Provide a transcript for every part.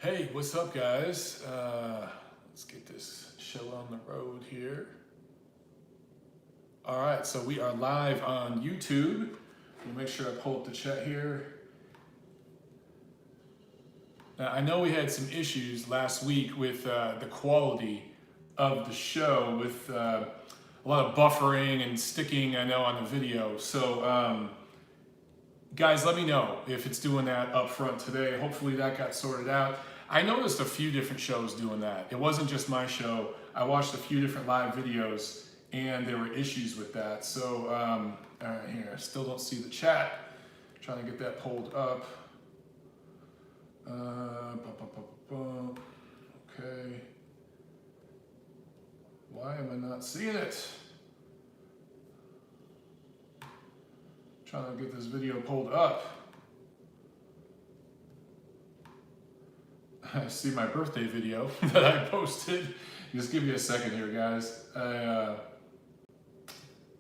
Hey, what's up, guys? Let's get this show on the road here. All right, so we are live on YouTube. Let me make sure I pull up the chat here. Now, I know we had some issues last week with the quality of the show, with a lot of buffering and sticking, I know, on the video. So, guys, let me know if it's doing that up front today. Hopefully that got sorted out. I noticed a few different shows doing that. It wasn't just my show. I watched a few different live videos and there were issues with that. So, all right, here, I still don't see the chat. Trying to get that pulled up. Okay. Why am I not seeing it? Trying to get this video pulled up. I see my birthday video that I posted. Just give me a second here, guys.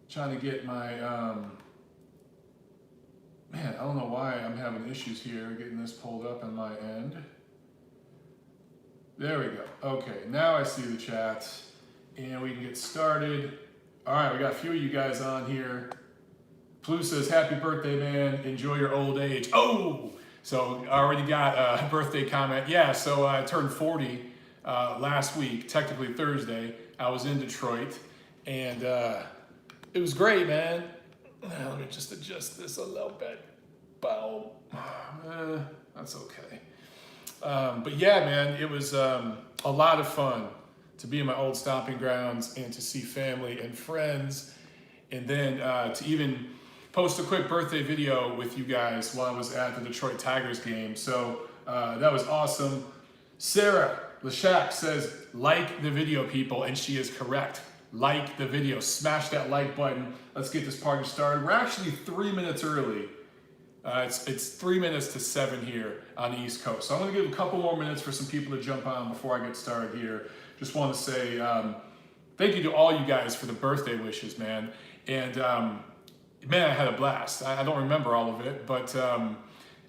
Trying to get my, man, I don't know why I'm having issues here getting this pulled up on my end. There we go. Okay, now I see the chat and we can get started. All right, we got a few of you guys on here. Plu says, happy birthday, man. Enjoy your old age. Oh! So I already got a birthday comment. Yeah, so I turned 40 last week, technically Thursday. I was in Detroit, and it was great, man. Let me just adjust this a little bit. Boom. That's okay. But yeah, man, it was a lot of fun to be in my old stomping grounds and to see family and friends, and then to even post a quick birthday video with you guys while I was at the Detroit Tigers game. So that was awesome. Sarah Lashak says, like the video, people, and she is correct. Like the video, smash that like button. Let's get this party started. We're actually 3 minutes early. It's 3 minutes to 7 here on the East Coast. So I'm gonna give a couple more minutes for some people to jump on before I get started here. Just want to say thank you to all you guys for the birthday wishes, man. And man, I had a blast. I don't remember all of it, but I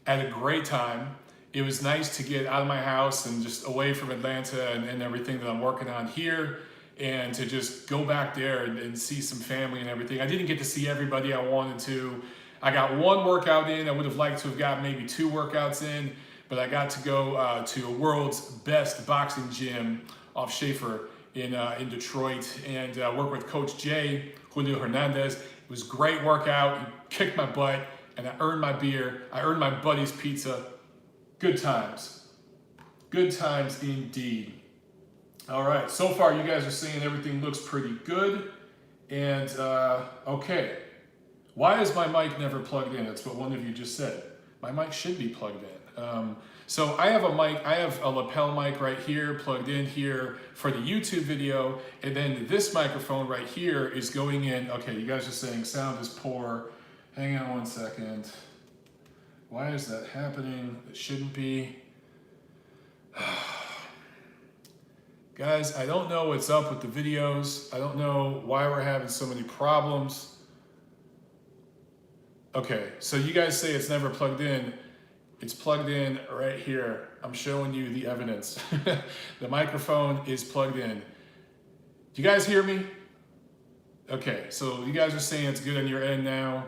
had a great time. It was nice to get out of my house and just away from Atlanta and everything that I'm working on here, and to just go back there and see some family and everything. I didn't get to see everybody I wanted to. I got one workout in. I would have liked to have got maybe 2 workouts in, but I got to go to a world's best boxing gym off Schaefer in Detroit and work with Coach Jay, Julio Hernandez. It was a great workout. He kicked my butt, and I earned my beer. I earned my buddy's pizza. Good times. Good times indeed. All right, so far you guys are saying everything looks pretty good. And okay, why is my mic never plugged in? That's what one of you just said. My mic should be plugged in. So I have a mic, I have a lapel mic right here, plugged in here for the YouTube video, and then this microphone right here is going in. Okay, you guys are saying sound is poor. Hang on one second. Why is that happening? It shouldn't be. Guys, I don't know what's up with the videos. I don't know why we're having so many problems. Okay, so you guys say it's never plugged in. It's plugged in right here. I'm showing you the evidence. The microphone is plugged in. Do you guys hear me? Okay, so you guys are saying it's good on your end now.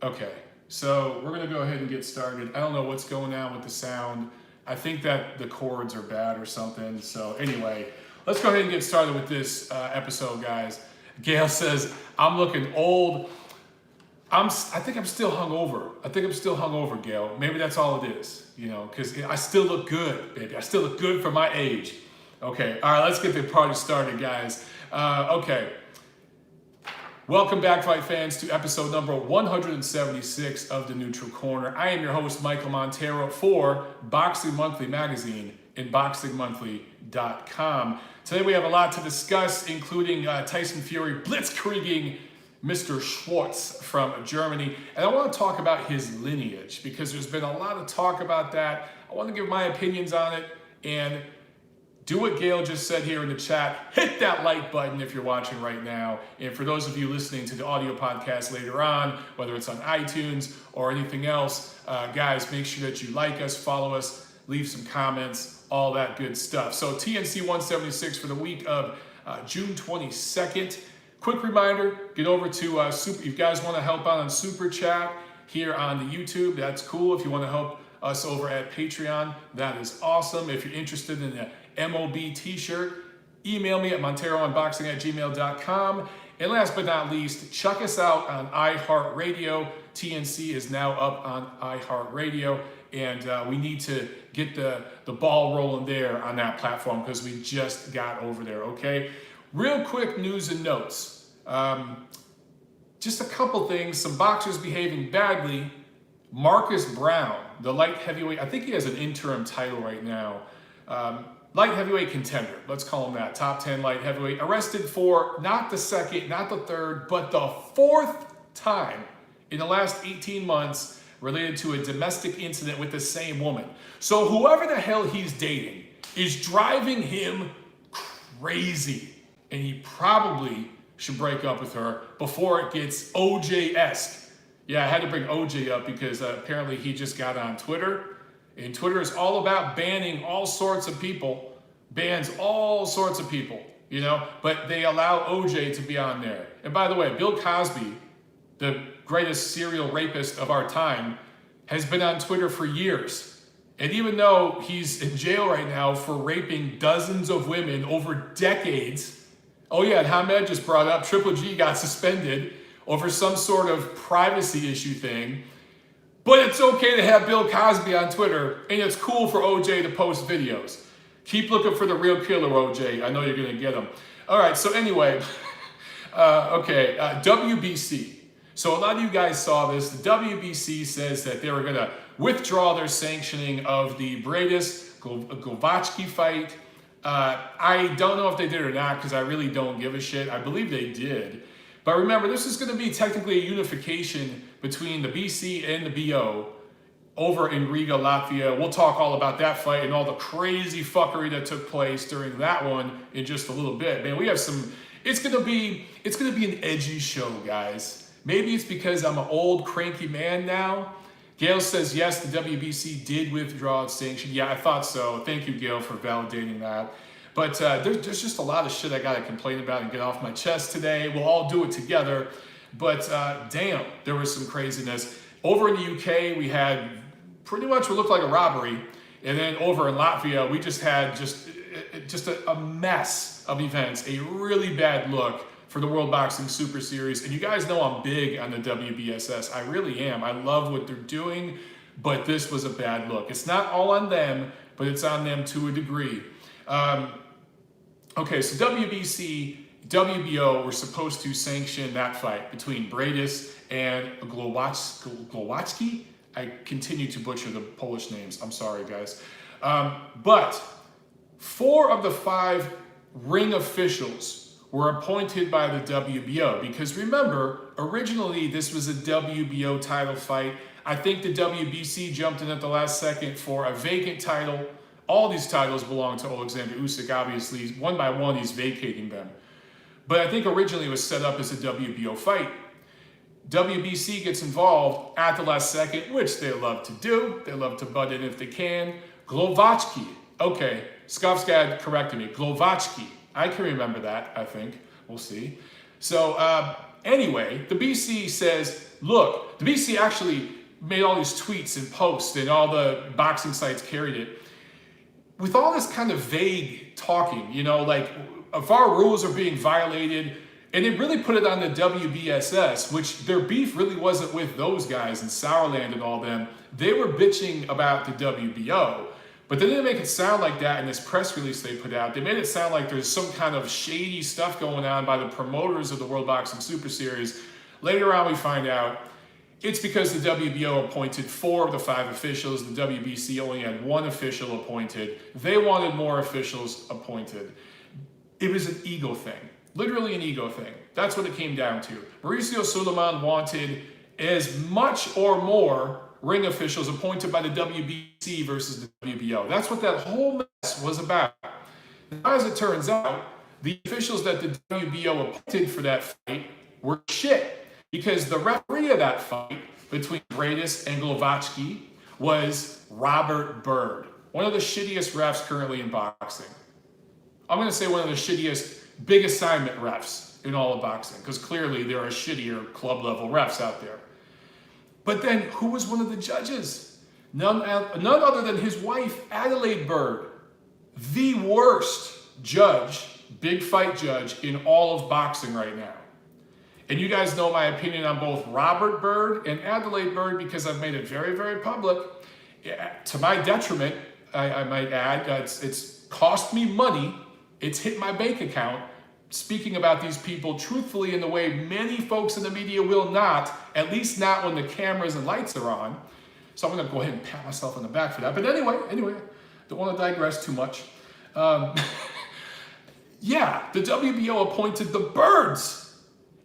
Okay, so we're gonna go ahead and get started. I don't know what's going on with the sound. I think that the cords are bad or something. So anyway, let's go ahead and get started with this episode, guys. Gail says, I'm looking old. I think I'm still hungover. I think I'm still hungover, Gail. Maybe that's all it is, you know, because I still look good, baby. I still look good for my age. Okay, all right, let's get the party started, guys. Okay. Welcome back, fight fans, to episode number 176 of The Neutral Corner. I am your host, Michael Montero, for Boxing Monthly magazine and boxingmonthly.com. Today we have a lot to discuss, including Tyson Fury blitzkrieging Mr. Schwarz from Germany. And I want to talk about his lineage because there's been a lot of talk about that. I want to give my opinions on it and do what Gail just said here in the chat. Hit that like button if you're watching right now. And for those of you listening to the audio podcast later on, whether it's on iTunes or anything else, guys, make sure that you like us, follow us, leave some comments, all that good stuff. So TNC 176 for the week of June 22nd. Quick reminder, get over to if you guys want to help out on Super Chat here on the YouTube, that's cool. If you want to help us over at Patreon, that is awesome. If you're interested in a MOB t-shirt, email me at monterounboxing@gmail.com. And last but not least, check us out on iHeartRadio. TNC is now up on iHeartRadio, and we need to get the ball rolling there on that platform because we just got over there, okay? Real quick news and notes. Just a couple things. Some boxers behaving badly. Marcus Browne, the light heavyweight, I think he has an interim title right now. Light heavyweight contender, let's call him that. Top 10 light heavyweight. Arrested for not the second, not the third, but the fourth time in the last 18 months related to a domestic incident with the same woman. So whoever the hell he's dating is driving him crazy. And he probably should break up with her before it gets OJ-esque. Yeah, I had to bring OJ up because apparently he just got on Twitter. And Twitter is all about banning all sorts of people. Bans all sorts of people, you know. But they allow OJ to be on there. And by the way, Bill Cosby, the greatest serial rapist of our time, has been on Twitter for years. And even though he's in jail right now for raping dozens of women over decades, oh yeah, and Hamed just brought up Triple G got suspended over some sort of privacy issue thing. But it's okay to have Bill Cosby on Twitter, and it's cool for OJ to post videos. Keep looking for the real killer, OJ. I know you're going to get him. All right, so anyway, WBC. So a lot of you guys saw this. The WBC says that they were going to withdraw their sanctioning of the Glowacki fight. I don't know if they did or not because I really don't give a shit. I believe they did. But remember, this is going to be technically a unification between the BC and the BO over in Riga, Latvia. We'll talk all about that fight and all the crazy fuckery that took place during that one in just a little bit. Man, we have some, it's going to be an edgy show, guys. Maybe it's because I'm an old cranky man now. Gail says, yes, the WBC did withdraw its sanction. Yeah, I thought so. Thank you, Gail, for validating that. But there's just a lot of shit I got to complain about and get off my chest today. We'll all do it together. But damn, there was some craziness. Over in the UK, we had pretty much what looked like a robbery. And then over in Latvia, we just had just a mess of events, a really bad look for the World Boxing Super Series. And you guys know I'm big on the WBSS. I really am. I love what they're doing, but this was a bad look. It's not all on them, but it's on them to a degree. Okay, so WBC, WBO were supposed to sanction that fight between Bradis and Glowacki. I continue to butcher the Polish names. I'm sorry, guys. But 4 of the 5 ring officials were appointed by the WBO because remember, originally this was a WBO title fight. I think the WBC jumped in at the last second for a vacant title. All these titles belong to Alexander Usyk, obviously. One by one, he's vacating them. But I think originally it was set up as a WBO fight. WBC gets involved at the last second, which they love to do. They love to butt in if they can. Glowacki. Okay, Skovskad corrected me. Glowacki. I can remember that, I think. We'll see. So anyway, the BC says, look, the BC actually made all these tweets and posts and all the boxing sites carried it. With all this kind of vague talking, you know, like if our rules are being violated, and it really put it on the WBSS, which their beef really wasn't with those guys in Sourland and all them. They were bitching about the WBO. But they didn't make it sound like that in this press release they put out. They made it sound like there's some kind of shady stuff going on by the promoters of the World Boxing Super Series. Later on, we find out it's because the WBO appointed 4 of the 5 officials. The WBC only had 1 official appointed. They wanted more officials appointed. It was an ego thing, literally an ego thing. That's what it came down to. Mauricio Suleiman wanted as much or more ring officials appointed by the WBC versus the WBO. That's what that whole mess was about. Now, as it turns out, the officials that the WBO appointed for that fight were shit because the referee of that fight between Bradis and Glowacki was Robert Byrd. one of the shittiest refs currently in boxing. I'm going to say one of the shittiest big assignment refs in all of boxing, because clearly there are shittier club level refs out there. But then who was one of the judges? None other than his wife, Adelaide Bird, the worst judge, big fight judge in all of boxing right now. And you guys know my opinion on both Robert Bird and Adelaide Bird because I've made it very, very public. To my detriment, I might add, it's cost me money. It's hit my bank account. Speaking about these people truthfully in the way many folks in the media will not, at least not when the cameras and lights are on. So I'm going to go ahead and pat myself on the back for that. But anyway, don't want to digress too much. Yeah, the WBO appointed the Birds.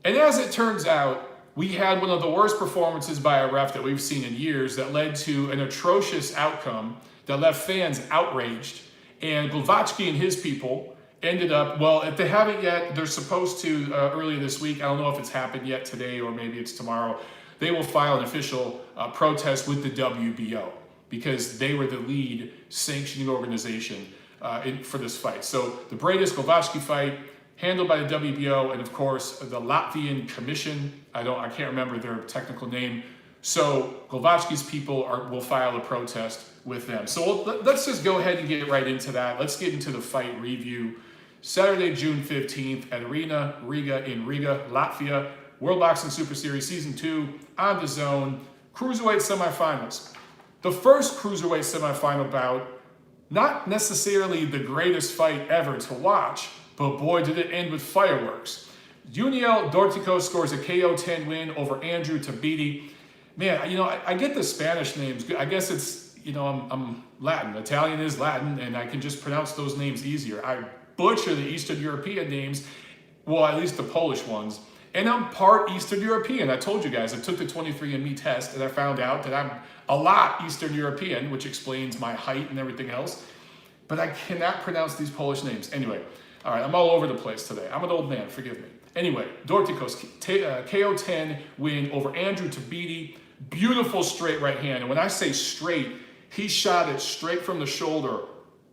And as it turns out, we had one of the worst performances by a ref that we've seen in years that led to an atrocious outcome that left fans outraged. And Glavatsky and his people ended up, well, if they haven't yet, they're supposed to earlier this week. I don't know if it's happened yet today or maybe it's tomorrow. They will file an official protest with the WBO because they were the lead sanctioning organization for this fight. So the Bradis Glavatsky fight, handled by the WBO, and of course the Latvian Commission. I can't remember their technical name. So Glavatsky's people will file a protest with them. So let's just go ahead and get right into that. Let's get into the fight review. Saturday, June 15th at Arena Riga in Riga, Latvia. World Boxing Super Series Season 2 on the Zone. Cruiserweight semifinals. The first cruiserweight semifinal bout, not necessarily the greatest fight ever to watch, but boy, did it end with fireworks. Juniel Dorticos scores a KO 10 win over Andrew Tabiti. Man, I get the Spanish names. I guess it's, I'm Latin. Italian is Latin, and I can just pronounce those names easier. I butcher the Eastern European names, well, at least the Polish ones. And I'm part Eastern European. I told you guys, I took the 23andMe test, and I found out that I'm a lot Eastern European, which explains my height and everything else. But I cannot pronounce these Polish names. Anyway. All right, I'm all over the place today. I'm an old man, forgive me. Anyway, Dorticos, KO 10 win over Andrew Tabiti. Beautiful straight right hand. And when I say straight, he shot it straight from the shoulder.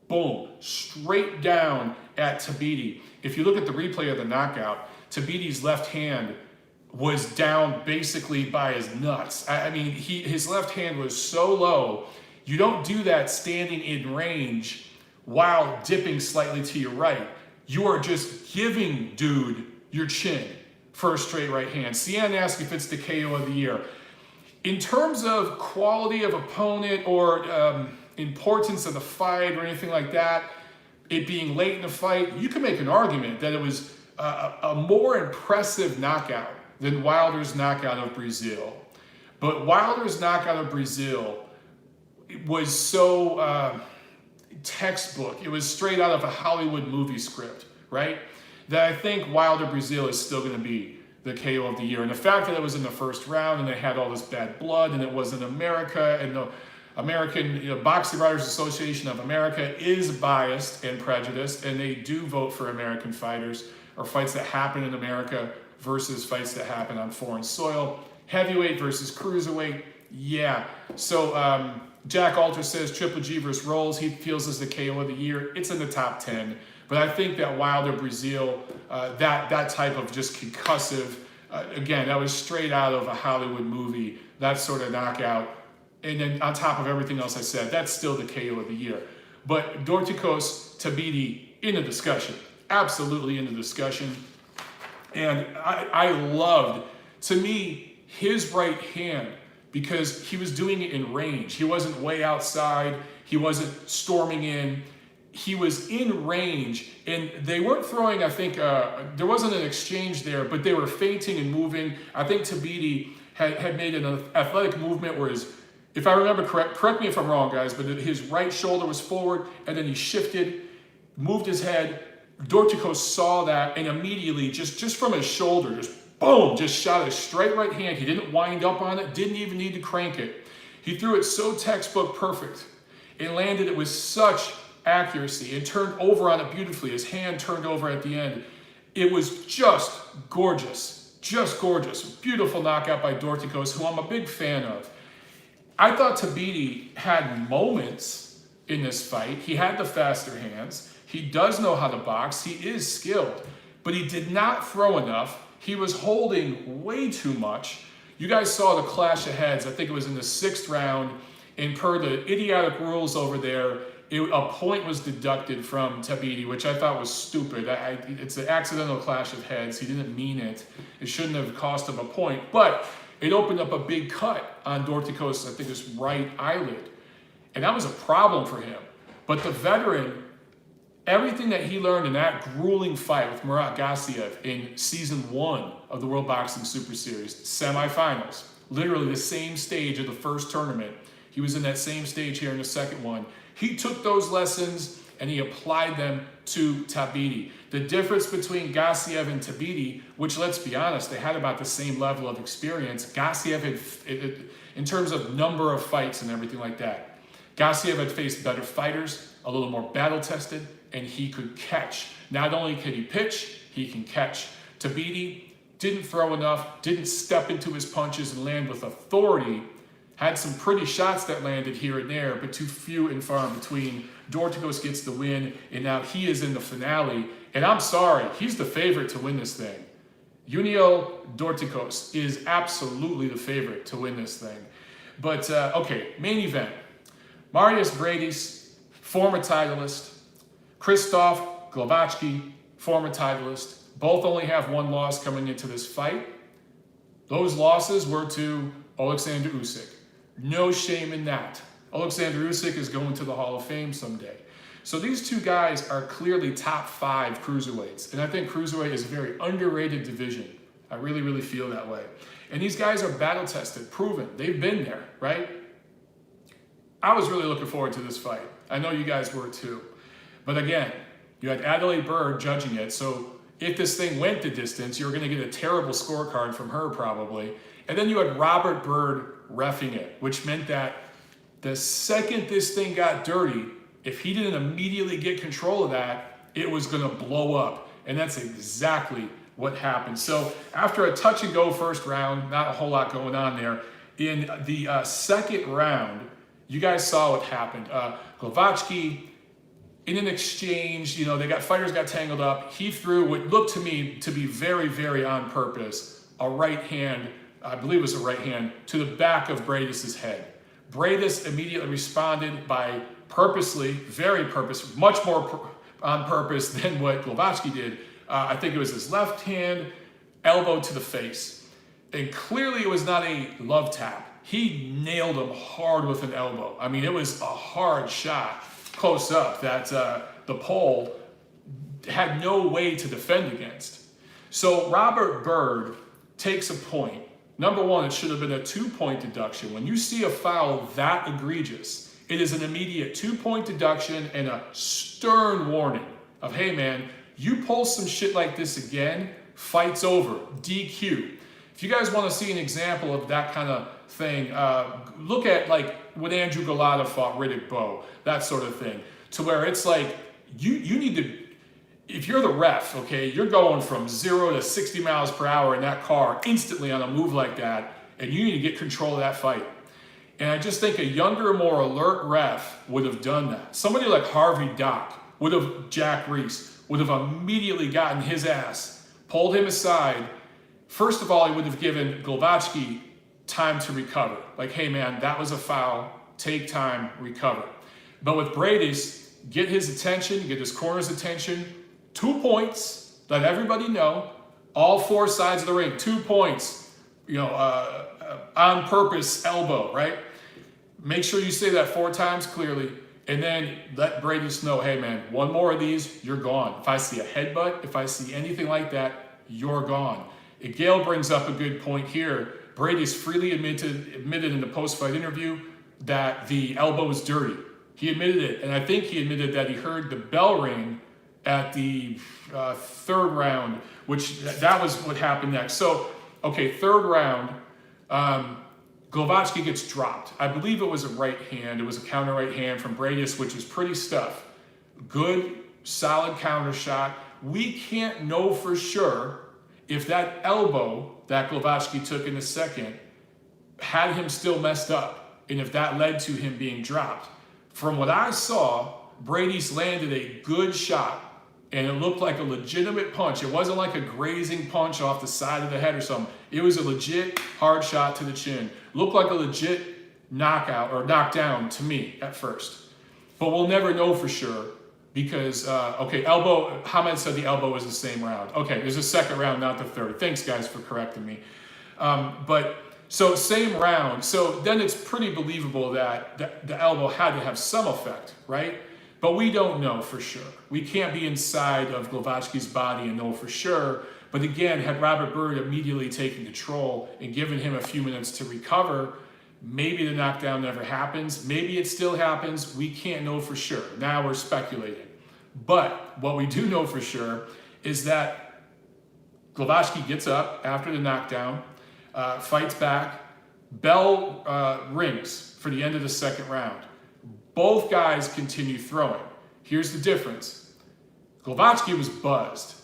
Boom, straight down at Tabiti. If you look at the replay of the knockout, Tabiti's left hand was down basically by his nuts. I mean, his left hand was so low. You don't do that standing in range while dipping slightly to your right. You are just giving dude your chin for a straight right hand. Cian asked if it's the KO of the year. In terms of quality of opponent or importance of the fight or anything like that, it being late in the fight, you can make an argument that it was a more impressive knockout than Wilder's knockout of Brazil. But Wilder's knockout of Brazil was so textbook. It was straight out of a Hollywood movie script, right? That I think Wilder Brazil is still going to be the KO of the year. And the fact that it was in the first round and they had all this bad blood and it was in America and the American Boxing Writers Association of America is biased and prejudiced, and they do vote for American fighters or fights that happen in America versus fights that happen on foreign soil. Heavyweight versus cruiserweight, yeah. So Jack Alter says Triple G versus Rolls, he feels as the KO of the year. It's in the top 10. But I think that Wilder Brazil, that type of just concussive, again, that was straight out of a Hollywood movie, that sort of knockout. And then on top of everything else I said, that's still the KO of the year. But Dorticos Tabiti in the discussion, absolutely in the discussion. And I loved, to me, his right hand, because he was doing it in range. He wasn't way outside. He wasn't storming in. He was in range, and they weren't throwing, I think, there wasn't an exchange there, but they were feinting and moving. I think Tabiti had made an athletic movement where if I remember correct me if I'm wrong, guys, but his right shoulder was forward, and then he shifted, moved his head. Dorticos saw that, and immediately, just from his shoulder, just boom, just shot a straight right hand. He didn't wind up on it, didn't even need to crank it. He threw it so textbook perfect and landed it with such accuracy and turned over on it beautifully. His hand turned over at the end. It was just gorgeous, just gorgeous. Beautiful knockout by Dorticos, who I'm a big fan of. I thought Tabiti had moments in this fight. He had the faster hands. He does know how to box. He is skilled, but he did not throw enough. He was holding way too much. You guys saw the clash of heads. I think it was in the 6th round, and per the idiotic rules over there, a point was deducted from Tabiti, which I thought was stupid. It's an accidental clash of heads. He didn't mean it. It shouldn't have cost him a point, but it opened up a big cut on Dorticos, I think his right eyelid. And that was a problem for him. But the veteran, everything that he learned in that grueling fight with Murat Gassiev in season 1 of the World Boxing Super Series, semifinals, literally the same stage of the first tournament. He was in that same stage here in the second one. He took those lessons and he applied them to Tabiti. The difference between Gassiev and Tabiti, which, let's be honest, they had about the same level of experience. Gassiev had, in terms of number of fights and everything like that, Gassiev had faced better fighters, a little more battle-tested, and he could catch. Not only can he pitch, he can catch. Tabiti didn't throw enough, didn't step into his punches and land with authority. Had some pretty shots that landed here and there, but too few and far in between. Dorticos gets the win, and now he is in the finale. And I'm sorry, he's the favorite to win this thing. Junio Dorticos is absolutely the favorite to win this thing. But, okay, main event. Marius Briedis, former titleist. Krzysztof Glowacki, former titleist. Both only have one loss coming into this fight. Those losses were to Alexander Usyk. No shame in that. Alexander Usyk is going to the Hall of Fame someday. So these two guys are clearly top 5 cruiserweights. And I think cruiserweight is a very underrated division. I really, really feel that way. And these guys are battle-tested, proven. They've been there, right? I was really looking forward to this fight. I know you guys were too. But again, you had Adelaide Byrd judging it. So if this thing went the distance, you were going to get a terrible scorecard from her probably. And then you had Robert Byrd reffing it, which meant that the second this thing got dirty, if he didn't immediately get control of that, it was going to blow up. And that's exactly what happened. So after a touch and go first round, not a whole lot going on there. In the second round, you guys saw what happened. Glowacki, in an exchange, fighters got tangled up. He threw what looked to me to be very, very on purpose, a right hand, I believe it was a right hand, to the back of Briedis' head. Briedis immediately responded by purposely, very purpose, much more on purpose than what Glowacki did. I think it was his left hand, elbow to the face. And clearly it was not a love tap. He nailed him hard with an elbow. I mean, it was a hard shot close up that the pole had no way to defend against. So Robert Byrd takes a point. Number one, it should have been a 2-point deduction. When you see a foul that egregious, it is an immediate 2-point deduction and a stern warning of, hey man, you pull some shit like this again, fight's over, DQ. If you guys want to see an example of that kind of thing, look at like when Andrew Golota fought Riddick Bowe, that sort of thing, to where it's like, you need to, if you're the ref, okay, you're going from 0 to 60 miles per hour in that car instantly on a move like that, and you need to get control of that fight. And I just think a younger, more alert ref would have done that. Somebody like Harvey Dock would have, Jack Reese, would have immediately gotten his ass, pulled him aside. First of all, he would have given Glowacki time to recover. Like, hey man, that was a foul, take time, recover. But with Briedis, get his attention, get his corner's attention, 2 points, let everybody know, all 4 sides of the ring, 2 points, on purpose elbow, right? Make sure you say that 4 times clearly, and then let Briedis know, hey man, 1 more of these, you're gone. If I see a headbutt, if I see anything like that, you're gone. Gail brings up a good point here. Briedis freely admitted in the post-fight interview that the elbow was dirty. He admitted it, and I think he admitted that he heard the bell ring at the 3rd round, which that was what happened next. So, okay, 3rd round, Glowacki gets dropped. I believe it was a right hand. It was a counter right hand from Briedis, which was pretty stuff. Good, solid counter shot. We can't know for sure if that elbow that Glowacki took in the second had him still messed up, and if that led to him being dropped. From what I saw, Brady's landed a good shot, and it looked like a legitimate punch. It wasn't like a grazing punch off the side of the head or something. It was a legit hard shot to the chin. Looked like a legit knockout or knockdown to me at first. But we'll never know for sure because, okay, elbow, Hamed said the elbow was the same round. Okay, there's a second round, not the third. Thanks, guys, for correcting me. So same round. So then it's pretty believable that the elbow had to have some effect, right? But we don't know for sure. We can't be inside of Glowacki's body and know for sure. But again, had Robert Byrd immediately taken control and given him a few minutes to recover, maybe the knockdown never happens. Maybe it still happens. We can't know for sure. Now we're speculating. But what we do know for sure is that Glowacki gets up after the knockdown, fights back. Bell rings for the end of the second round. Both guys continue throwing. Here's the difference. Glowacki was buzzed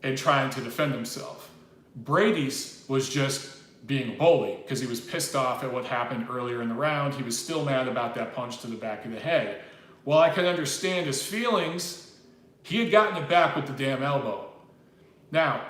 and trying to defend himself. Brady's was just being a bully because he was pissed off at what happened earlier in the round. He was still mad about that punch to the back of the head. While I can understand his feelings, he had gotten it back with the damn elbow. Now,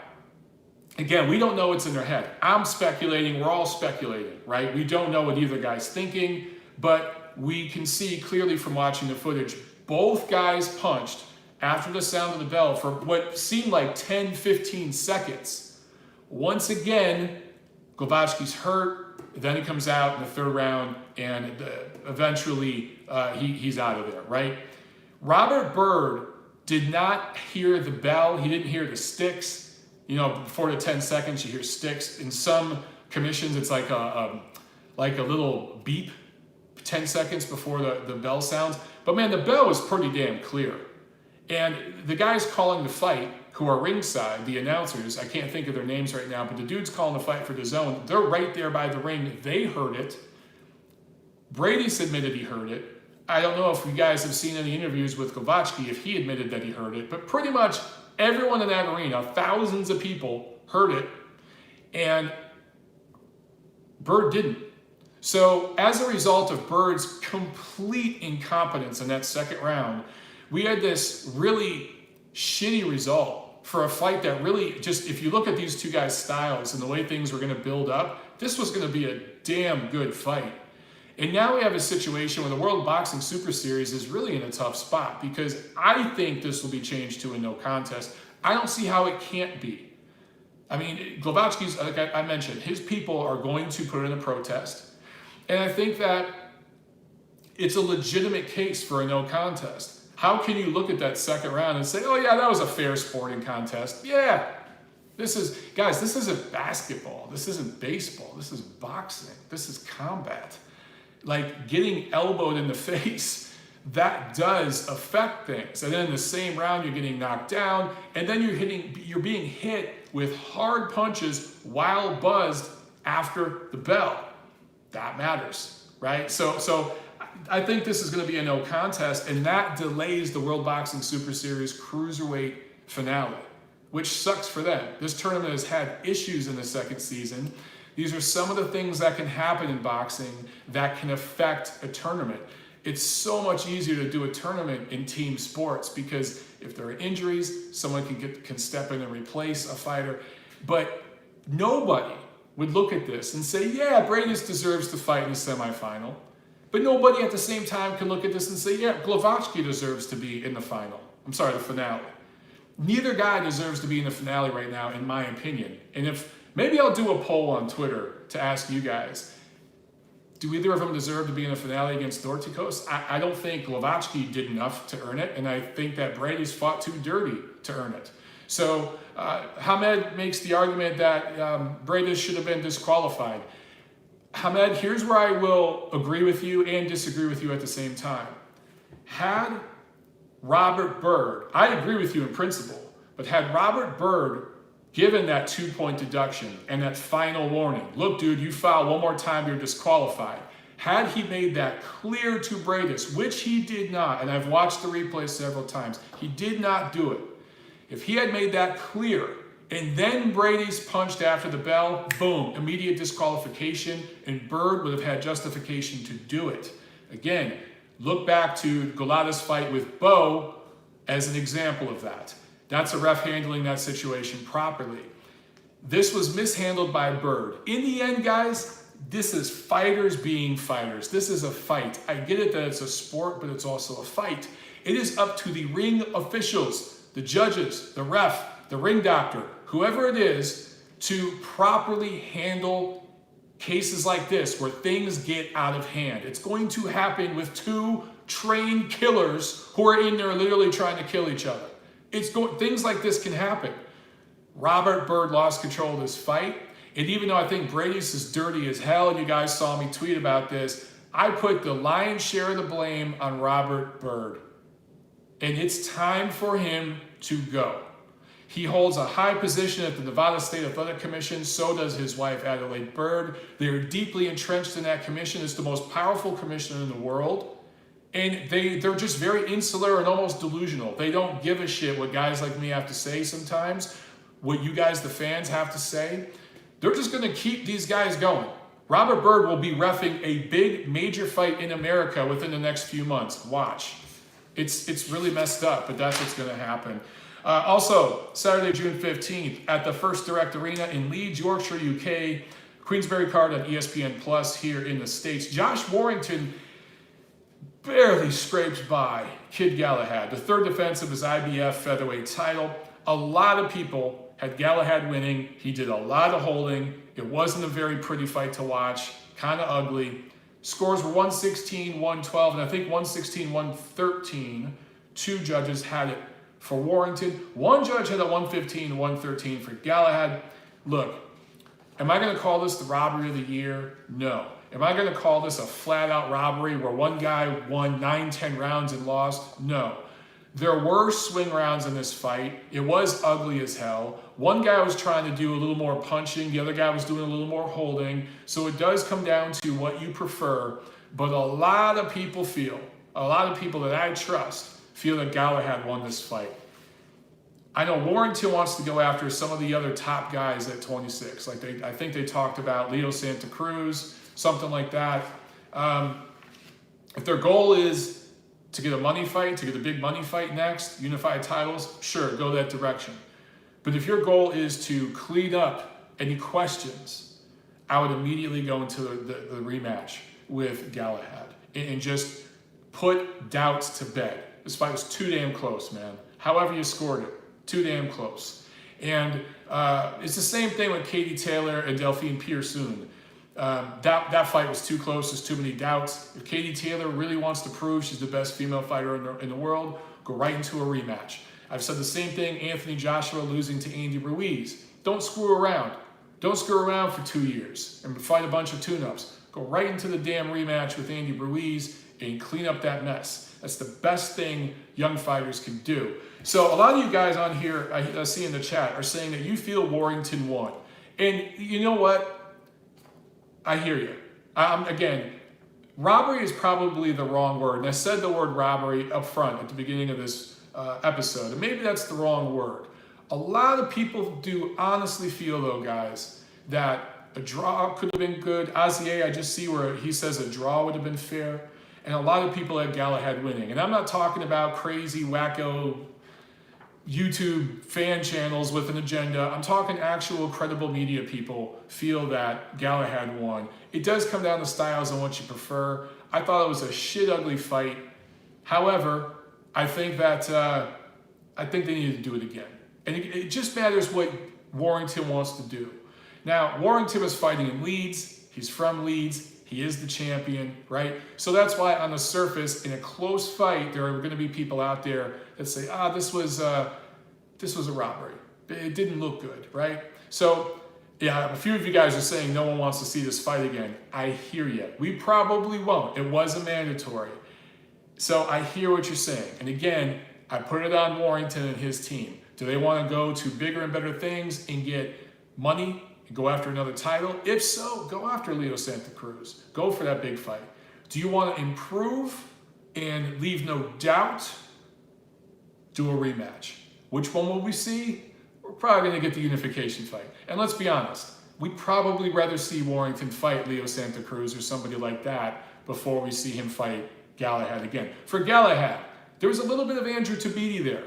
again, we don't know what's in their head. I'm speculating, we're all speculating, right? We don't know what either guy's thinking, but we can see clearly from watching the footage, both guys punched after the sound of the bell for what seemed like 10, 15 seconds. Once again, Glowacki's hurt, then he comes out in the third round, and eventually he's out of there, right? Robert Byrd did not hear the bell. He didn't hear the sticks. You know, before the 10 seconds, you hear sticks. In some commissions, it's like a little beep 10 seconds before the bell sounds. But man, the bell was pretty damn clear. And the guys calling the fight, who are ringside, the announcers, I can't think of their names right now, but the dudes calling the fight for the zone, they're right there by the ring. They heard it. Brady's admitted he heard it. I don't know if you guys have seen any interviews with Glowacki if he admitted that he heard it, but pretty much everyone in that arena, thousands of people, heard it, and Byrd didn't. So as a result of Byrd's complete incompetence in that second round, we had this really shitty result for a fight that really just, if you look at these two guys' styles and the way things were going to build up, this was going to be a damn good fight. And now we have a situation where the World Boxing Super Series is really in a tough spot because I think this will be changed to a no contest. I don't see how it can't be. I mean, Glowacki's, like I mentioned, his people are going to put in a protest. And I think that it's a legitimate case for a no contest. How can you look at that second round and say, oh yeah, that was a fair sporting contest? Yeah. This isn't basketball. This isn't baseball. This is boxing. This is combat. Like getting elbowed in the face, that does affect things. And then in the same round, you're getting knocked down, and then you're being hit with hard punches while buzzed after the bell. That matters, right? So I think this is going to be a no contest, and that delays the World Boxing Super Series cruiserweight finale, which sucks for them. This tournament has had issues in the second season. These are some of the things that can happen in boxing that can affect a tournament. It's so much easier to do a tournament in team sports because if there are injuries, someone can step in and replace a fighter. But nobody would look at this and say, yeah, Brady's deserves to fight in the semifinal. But nobody at the same time can look at this and say, yeah, Glowacki deserves to be in the final. I'm sorry, the finale. Neither guy deserves to be in the finale right now, in my opinion. And maybe I'll do a poll on Twitter to ask you guys, do either of them deserve to be in the finale against Dorticos? I don't think Glowacki did enough to earn it, and I think that Brady's fought too dirty to earn it. So Hamed makes the argument that Brady should have been disqualified. Hamed, here's where I will agree with you and disagree with you at the same time. Had Robert Byrd, I agree with you in principle, but had Robert Byrd given that 2-point deduction and that final warning, look, dude, you foul one more time, you're disqualified. Had he made that clear to Bradis, which he did not, and I've watched the replay several times, he did not do it. If he had made that clear, and then Brady's punched after the bell, boom, immediate disqualification, and Byrd would have had justification to do it. Again, Look back to Golada's fight with Bo as an example of that. That's a ref handling that situation properly. This was mishandled by Bird. In the end, guys, this is fighters being fighters. This is a fight. I get it that it's a sport, but it's also a fight. It is up to the ring officials, the judges, the ref, the ring doctor, whoever it is, to properly handle cases like this where things get out of hand. It's going to happen with two trained killers who are in there literally trying to kill each other. Things like this can happen. Robert Byrd lost control of this fight. And even though I think Brady's is dirty as hell, and you guys saw me tweet about this, I put the lion's share of the blame on Robert Byrd. And it's time for him to go. He holds a high position at the Nevada State Athletic Commission. So does his wife, Adelaide Byrd. They are deeply entrenched in that commission. It's the most powerful commission in the world. And they're just very insular and almost delusional. They don't give a shit what guys like me have to say sometimes, what you guys, the fans, have to say. They're just going to keep these guys going. Robert Byrd will be reffing a big major fight in America within the next few months. Watch. It's really messed up, but that's what's going to happen. Also, Saturday, June 15th, at the First Direct Arena in Leeds, Yorkshire, UK, Queensberry card on ESPN Plus here in the States. Josh Warrington barely scraped by Kid Galahad, the third defense of his IBF featherweight title. A lot of people had Galahad winning. He did a lot of holding. It wasn't a very pretty fight to watch, kind of ugly. Scores were 116, 112, and I think 116, 113. Two judges had it for Warrington. One judge had a 115, 113 for Galahad. Look, am I going to call this the robbery of the year? No. Am I going to call this a flat-out robbery where one guy won 9-10 rounds and lost? No. There were swing rounds in this fight. It was ugly as hell. One guy was trying to do a little more punching. The other guy was doing a little more holding. So it does come down to what you prefer. But a lot of people that I trust, feel that Galahad won this fight. I know Warrington wants to go after some of the other top guys at 26. I think they talked about Leo Santa Cruz, something like that. If their goal is to get a money fight, to get a big money fight next, unified titles, sure, go that direction. But if your goal is to clean up any questions, I would immediately go into the rematch with Galahad and just put doubts to bed. This fight was too damn close, man. However you scored it, too damn close. And it's the same thing with Katie Taylor and Delphine Piersoon. That fight was too close. There's too many doubts. If Katie Taylor really wants to prove she's the best female fighter in the world, go right into a rematch. I've said the same thing, Anthony Joshua losing to Andy Ruiz. Don't screw around. Don't screw around for 2 years and fight a bunch of tune-ups. Go right into the damn rematch with Andy Ruiz and clean up that mess. That's the best thing young fighters can do. So a lot of you guys on here, I see in the chat, are saying that you feel Warrington won. And you know what? I hear you. Again, robbery is probably the wrong word. And I said the word robbery up front at the beginning of this episode. And maybe that's the wrong word. A lot of people do honestly feel, though, guys, that a draw could have been good. Azier, I just see where he says a draw would have been fair. And a lot of people had Galahad winning. And I'm not talking about crazy, wacko YouTube fan channels with an agenda. I'm talking actual credible media people feel that Galahad won. It does come down to styles and what you prefer. I thought it was a shit ugly fight. However, I think that they need to do it again. And it just matters what Warrington wants to do. Now, Warrington was fighting in Leeds. He's from Leeds. He is the champion, right? So that's why on the surface, in a close fight, there are going to be people out there that say, this was a robbery. It didn't look good, right? So, yeah, a few of you guys are saying no one wants to see this fight again. I hear you. We probably won't. It was a mandatory. So I hear what you're saying. And again, I put it on Warrington and his team. Do they want to go to bigger and better things and get money and go after another title? If so, go after Leo Santa Cruz. Go for that big fight. Do you want to improve and leave no doubt? Do a rematch. Which one will we see? We're probably going to get the unification fight. And let's be honest, we'd probably rather see Warrington fight Leo Santa Cruz or somebody like that before we see him fight Galahad again. For Galahad, there was a little bit of Andrew Tabiti there.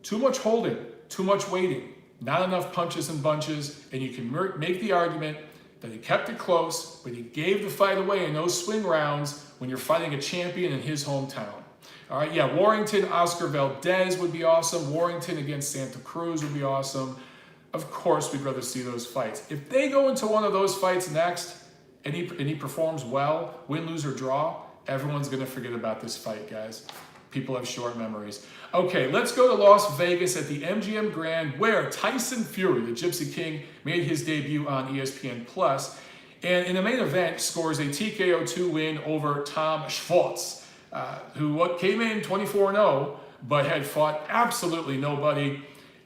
Too much holding, too much waiting, not enough punches and bunches, and you can make the argument that he kept it close, but he gave the fight away in those swing rounds when you're fighting a champion in his hometown. All right, yeah, Warrington, Oscar Valdez would be awesome. Warrington against Santa Cruz would be awesome. Of course, we'd rather see those fights. If they go into one of those fights next and he performs well, win, lose, or draw, everyone's going to forget about this fight, guys. People have short memories. Okay, let's go to Las Vegas at the MGM Grand, where Tyson Fury, the Gypsy King, made his debut on ESPN+. And in the main event, scores a TKO2 win over Tom Schwarz, who came in 24-0, but had fought absolutely nobody,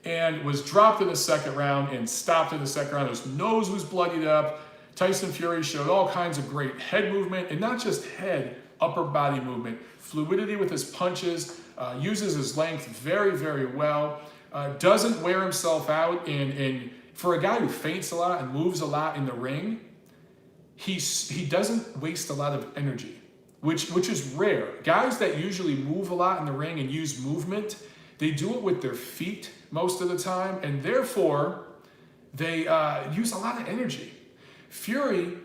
and was dropped in the second round and stopped in the second round. His nose was bloodied up. Tyson Fury showed all kinds of great head movement, and not just head, upper body movement, fluidity with his punches, uses his length very, very well, doesn't wear himself out, and for a guy who feints a lot and moves a lot in the ring, he doesn't waste a lot of energy, which is rare. Guys that usually move a lot in the ring and use movement, they do it with their feet most of the time, and therefore they use a lot of energy. Fury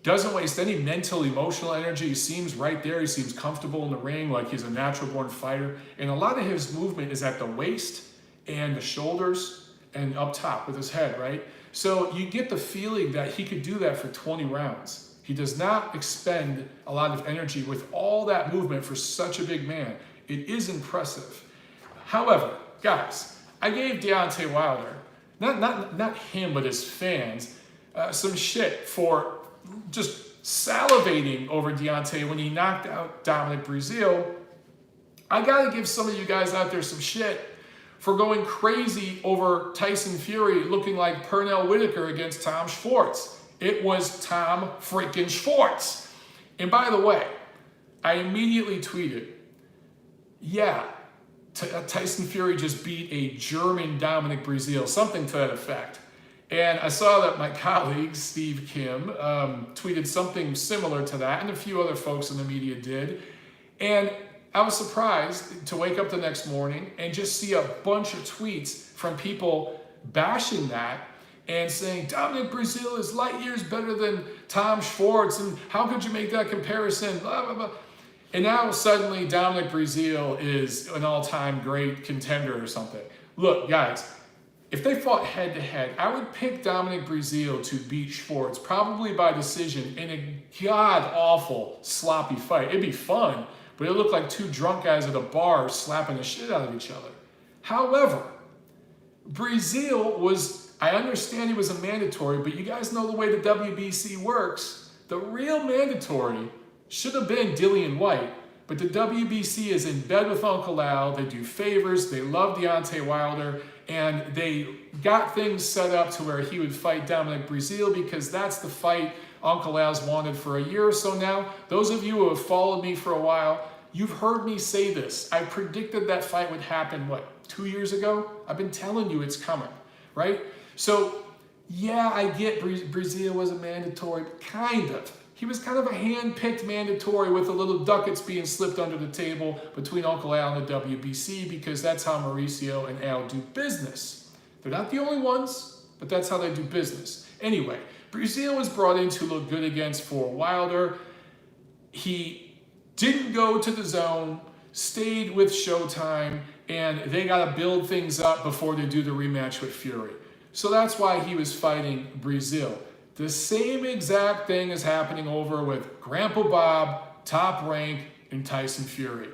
doesn't waste any mental, emotional energy. He seems right there. He seems comfortable in the ring, like he's a natural-born fighter. And a lot of his movement is at the waist and the shoulders and up top with his head, right? So you get the feeling that he could do that for 20 rounds. He does not expend a lot of energy with all that movement for such a big man. It is impressive. However, guys, I gave Deontay Wilder, not him, but his fans, some shit for just salivating over Deontay when he knocked out Dominic Breazeale. I gotta give some of you guys out there some shit for going crazy over Tyson Fury looking like Pernell Whitaker against Tom Schwarz. It was Tom freaking Schwarz. And by the way, I immediately tweeted, yeah, Tyson Fury just beat a German Dominic Breazeale, something to that effect. And I saw that my colleague, Steve Kim, tweeted something similar to that, and a few other folks in the media did. And I was surprised to wake up the next morning and just see a bunch of tweets from people bashing that and saying, Dominic Breazeale is light years better than Tom Schwarz, and how could you make that comparison, blah, blah, blah. And now suddenly Dominic Breazeale is an all-time great contender or something. Look, guys, if they fought head-to-head, I would pick Dominic Breazeale to beat Schwarz, probably by decision, in a god-awful, sloppy fight. It'd be fun, but it'd look like two drunk guys at a bar slapping the shit out of each other. However, Breazeale was, I understand he was a mandatory, but you guys know the way the WBC works. The real mandatory should have been Dillian White, but the WBC is in bed with Uncle Al. They do favors. They love Deontay Wilder, and they got things set up to where he would fight Dominic Breazeale because that's the fight Uncle Al's wanted for a year or so now. Those of you who have followed me for a while, you've heard me say this. I predicted that fight would happen, 2 years ago? I've been telling you it's coming, right? So, yeah, I get Breazeale was a mandatory, kind of. He was kind of a hand-picked mandatory with a little ducats being slipped under the table between Uncle Al and the WBC because that's how Mauricio and Al do business. They're not the only ones, but that's how they do business. Anyway, Breazeale was brought in to look good against for Wilder. He didn't go to the zone, stayed with Showtime, and they got to build things up before they do the rematch with Fury. So that's why he was fighting Breazeale. The same exact thing is happening over with Grandpa Bob, Top Rank, and Tyson Fury.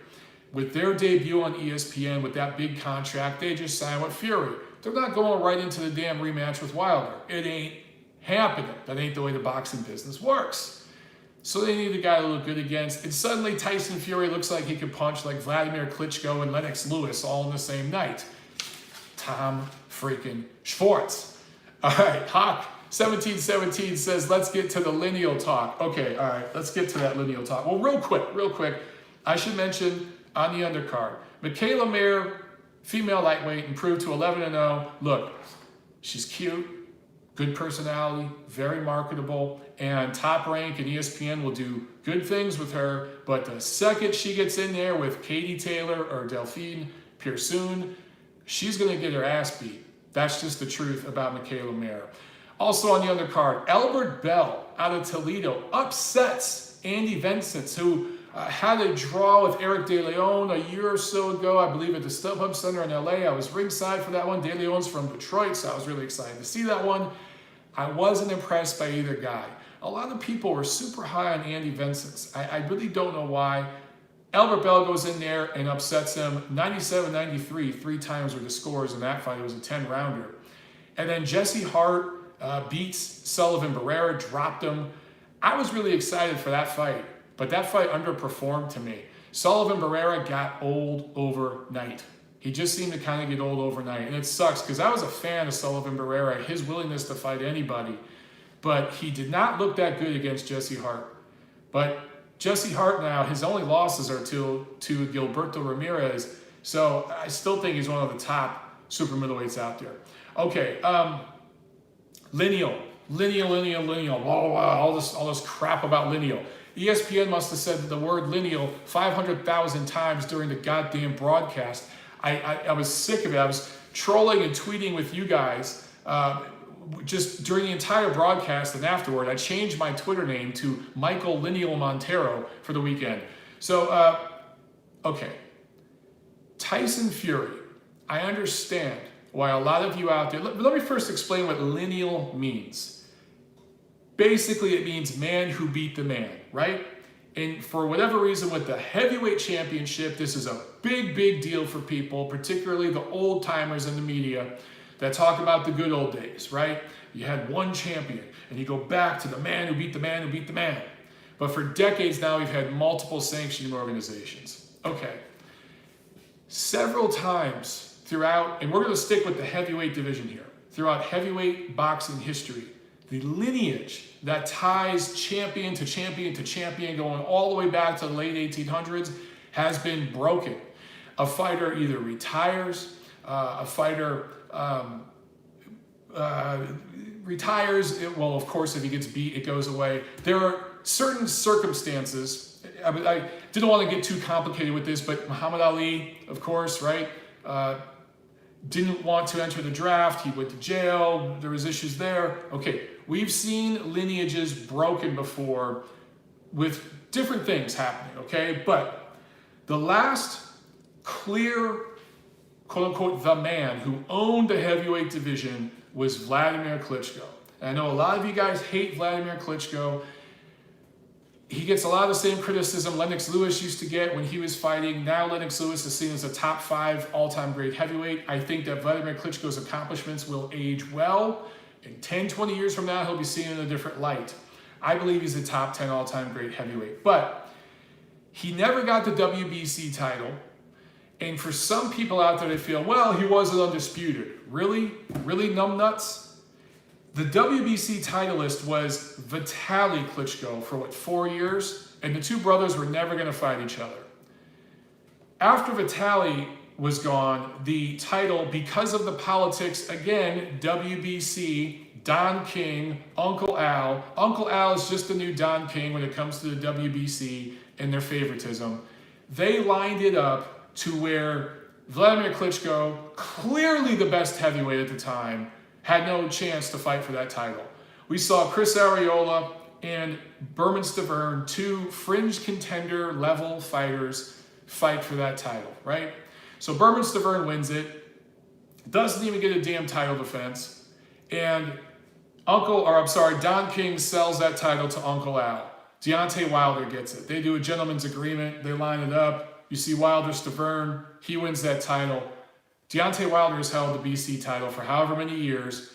With their debut on ESPN, with that big contract, they just signed with Fury. They're not going right into the damn rematch with Wilder. It ain't happening. That ain't the way the boxing business works. So they need a guy to look good against. And suddenly Tyson Fury looks like he could punch like Vladimir Klitschko and Lennox Lewis all in the same night. Tom freaking Schwarz. All right, Hawk 1717 says, let's get to the lineal talk. Okay, all right, let's get to that lineal talk. Well, real quick, I should mention on the undercard, Michaela Mayer, female lightweight, improved to 11-0. Look, she's cute, good personality, very marketable, and Top Rank and ESPN will do good things with her. But the second she gets in there with Katie Taylor or Delphine Pearsoon, she's going to get her ass beat. That's just the truth about Michaela Mare. Also on the undercard, Albert Bell out of Toledo upsets Andy Vincent, who had a draw with Eric De Leon a year or so ago, I believe at the StubHub Center in LA. I was ringside for that one. De Leon's from Detroit, so I was really excited to see that one. I wasn't impressed by either guy. A lot of people were super high on Andy Vincent. I really don't know why. Albert Bell goes in there and upsets him 97-93, 3 times were the scores in that fight. It was a 10-rounder. And then Jesse Hart beats Sullivan Barrera, dropped him. I was really excited for that fight, but that fight underperformed to me. Sullivan Barrera got old overnight. He just seemed to kind of get old overnight. And it sucks because I was a fan of Sullivan Barrera, his willingness to fight anybody. But he did not look that good against Jesse Hart. But Jesse Hart now, his only losses are to Gilberto Ramirez. So I still think he's one of the top super middleweights out there. Okay, lineal, all this crap about lineal. ESPN must have said the word lineal 500,000 times during the goddamn broadcast. I was sick of it. I was trolling and tweeting with you guys just during the entire broadcast and afterward. I changed my Twitter name to Michael Montero for the weekend. So, okay. Tyson Fury. I understand why a lot of you out there, let me first explain what lineal means. Basically, it means man who beat the man, right? And for whatever reason, with the heavyweight championship, this is a big deal for people, particularly the old timers in the media that talk about the good old days, right? You had one champion, and you go back to the man who beat the man who beat the man. But for decades now, we've had multiple sanctioning organizations. Okay. Several times throughout, and we're going to stick with the heavyweight division here, throughout heavyweight boxing history, the lineage that ties champion to champion to champion going all the way back to the late 1800s has been broken. A fighter either retires, a fighter retires, well, of course, if he gets beat, it goes away. There are certain circumstances, I didn't want to get too complicated with this, but Muhammad Ali, of course, right? Didn't want to enter the draft. He went to jail. There was issues there. Okay, we've seen lineages broken before with different things happening, okay? But the last clear, quote-unquote, the man who owned the heavyweight division was Vladimir Klitschko. And I know a lot of you guys hate Vladimir Klitschko. He gets a lot of the same criticism Lennox Lewis used to get when he was fighting. Now Lennox Lewis is seen as a top 5 all-time great heavyweight. I think that Vladimir Klitschko's accomplishments will age well. In 10, 20 years from now, he'll be seen in a different light. I believe he's a top 10 all-time great heavyweight. But he never got the WBC title. And for some people out there, they feel, well, he wasn't undisputed. Really? Really, numbnuts? The WBC titleist was Vitaly Klitschko for, 4 years? And the two brothers were never going to fight each other. After Vitaly was gone, the title, because of the politics, again, WBC, Don King, Uncle Al. Uncle Al is just the new Don King when it comes to the WBC and their favoritism. They lined it up to where Vladimir Klitschko, clearly the best heavyweight at the time, had no chance to fight for that title. We saw Chris Arreola and Berman Stavern, 2 fringe contender level fighters, fight for that title, right? So Berman Stavern wins it, doesn't even get a damn title defense, and Don King sells that title to Uncle Al. Deontay Wilder gets it. They do a gentleman's agreement, they line it up. You see Wilder Stavern, he wins that title. Deontay Wilder has held the BC title for however many years.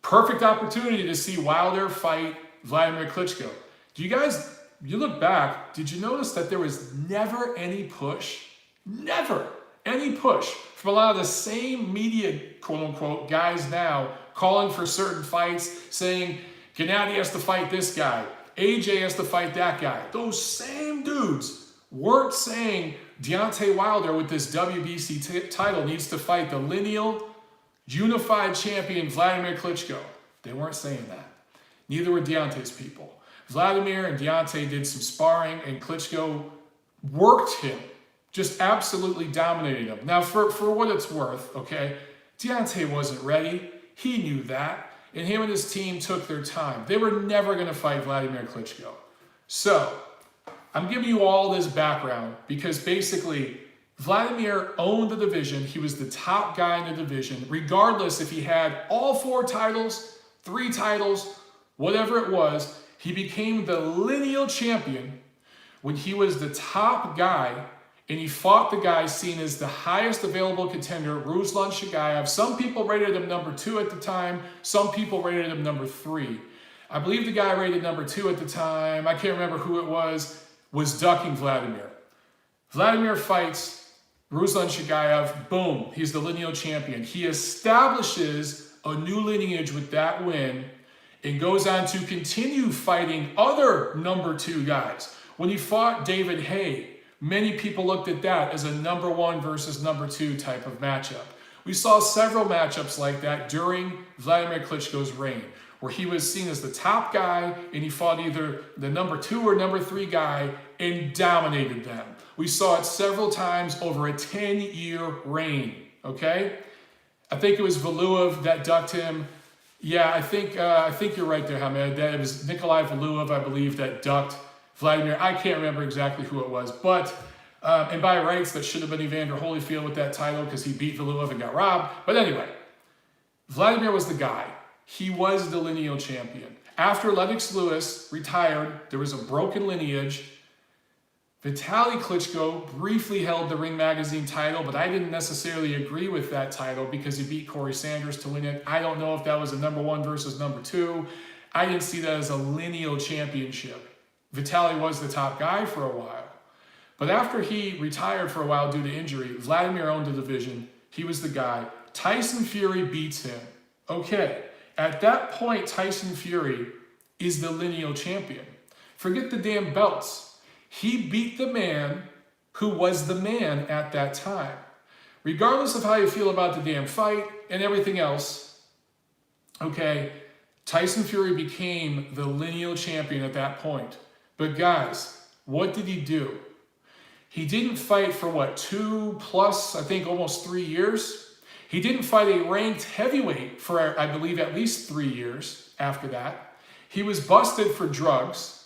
Perfect opportunity to see Wilder fight Vladimir Klitschko. You look back, did you notice that there was never any push? Never any push from a lot of the same media, quote unquote, guys now calling for certain fights, saying Gennady has to fight this guy, AJ has to fight that guy. Those same dudes weren't saying Deontay Wilder with this WBC title needs to fight the lineal unified champion Vladimir Klitschko. They weren't saying that. Neither were Deontay's people. Vladimir and Deontay did some sparring, and Klitschko worked him, just absolutely dominated him. Now, for what it's worth, okay, Deontay wasn't ready. He knew that, and him and his team took their time. They were never going to fight Vladimir Klitschko. So, I'm giving you all this background because basically, Vladimir owned the division. He was the top guy in the division, regardless if he had all 4 titles, 3 titles, whatever it was. He became the lineal champion when he was the top guy, and he fought the guy seen as the highest available contender, Ruslan Shagayev. Some people rated him number 2 at the time. Some people rated him number 3. I believe the guy rated number 2 at the time, I can't remember who it was ducking Vladimir. Vladimir fights Ruslan Shagayev. Boom, he's the lineal champion. He establishes a new lineage with that win and goes on to continue fighting other number 2 guys. When he fought David Haye, many people looked at that as a number 1 versus number 2 type of matchup. We saw several matchups like that during Vladimir Klitschko's reign, where he was seen as the top guy and he fought either the number 2 or number 3 guy and dominated them. We saw it several times over a 10-year reign, okay? I think it was Valuev that ducked him. Yeah, I think you're right there, Hamed. That it was Nikolai Valuev, I believe, that ducked Vladimir. I can't remember exactly who it was, but and by rights, that should have been Evander Holyfield with that title because he beat Valuev and got robbed. But anyway, Vladimir was the guy. He was the lineal champion. After Lennox Lewis retired, there was a broken lineage. Vitaly Klitschko briefly held the Ring Magazine title, but I didn't necessarily agree with that title because he beat Corey Sanders to win it. I don't know if that was a number 1 versus number 2. I didn't see that as a lineal championship. Vitaly was the top guy for a while. But after he retired for a while due to injury, Vladimir owned the division. He was the guy. Tyson Fury beats him. Okay, at that point, Tyson Fury is the lineal champion. Forget the damn belts. He beat the man who was the man at that time. Regardless of how you feel about the damn fight and everything else, okay, Tyson Fury became the lineal champion at that point. But guys, what did he do? He didn't fight for what, 2+ I think almost 3 years? He didn't fight a ranked heavyweight for, I believe, at least 3 years after that. He was busted for drugs.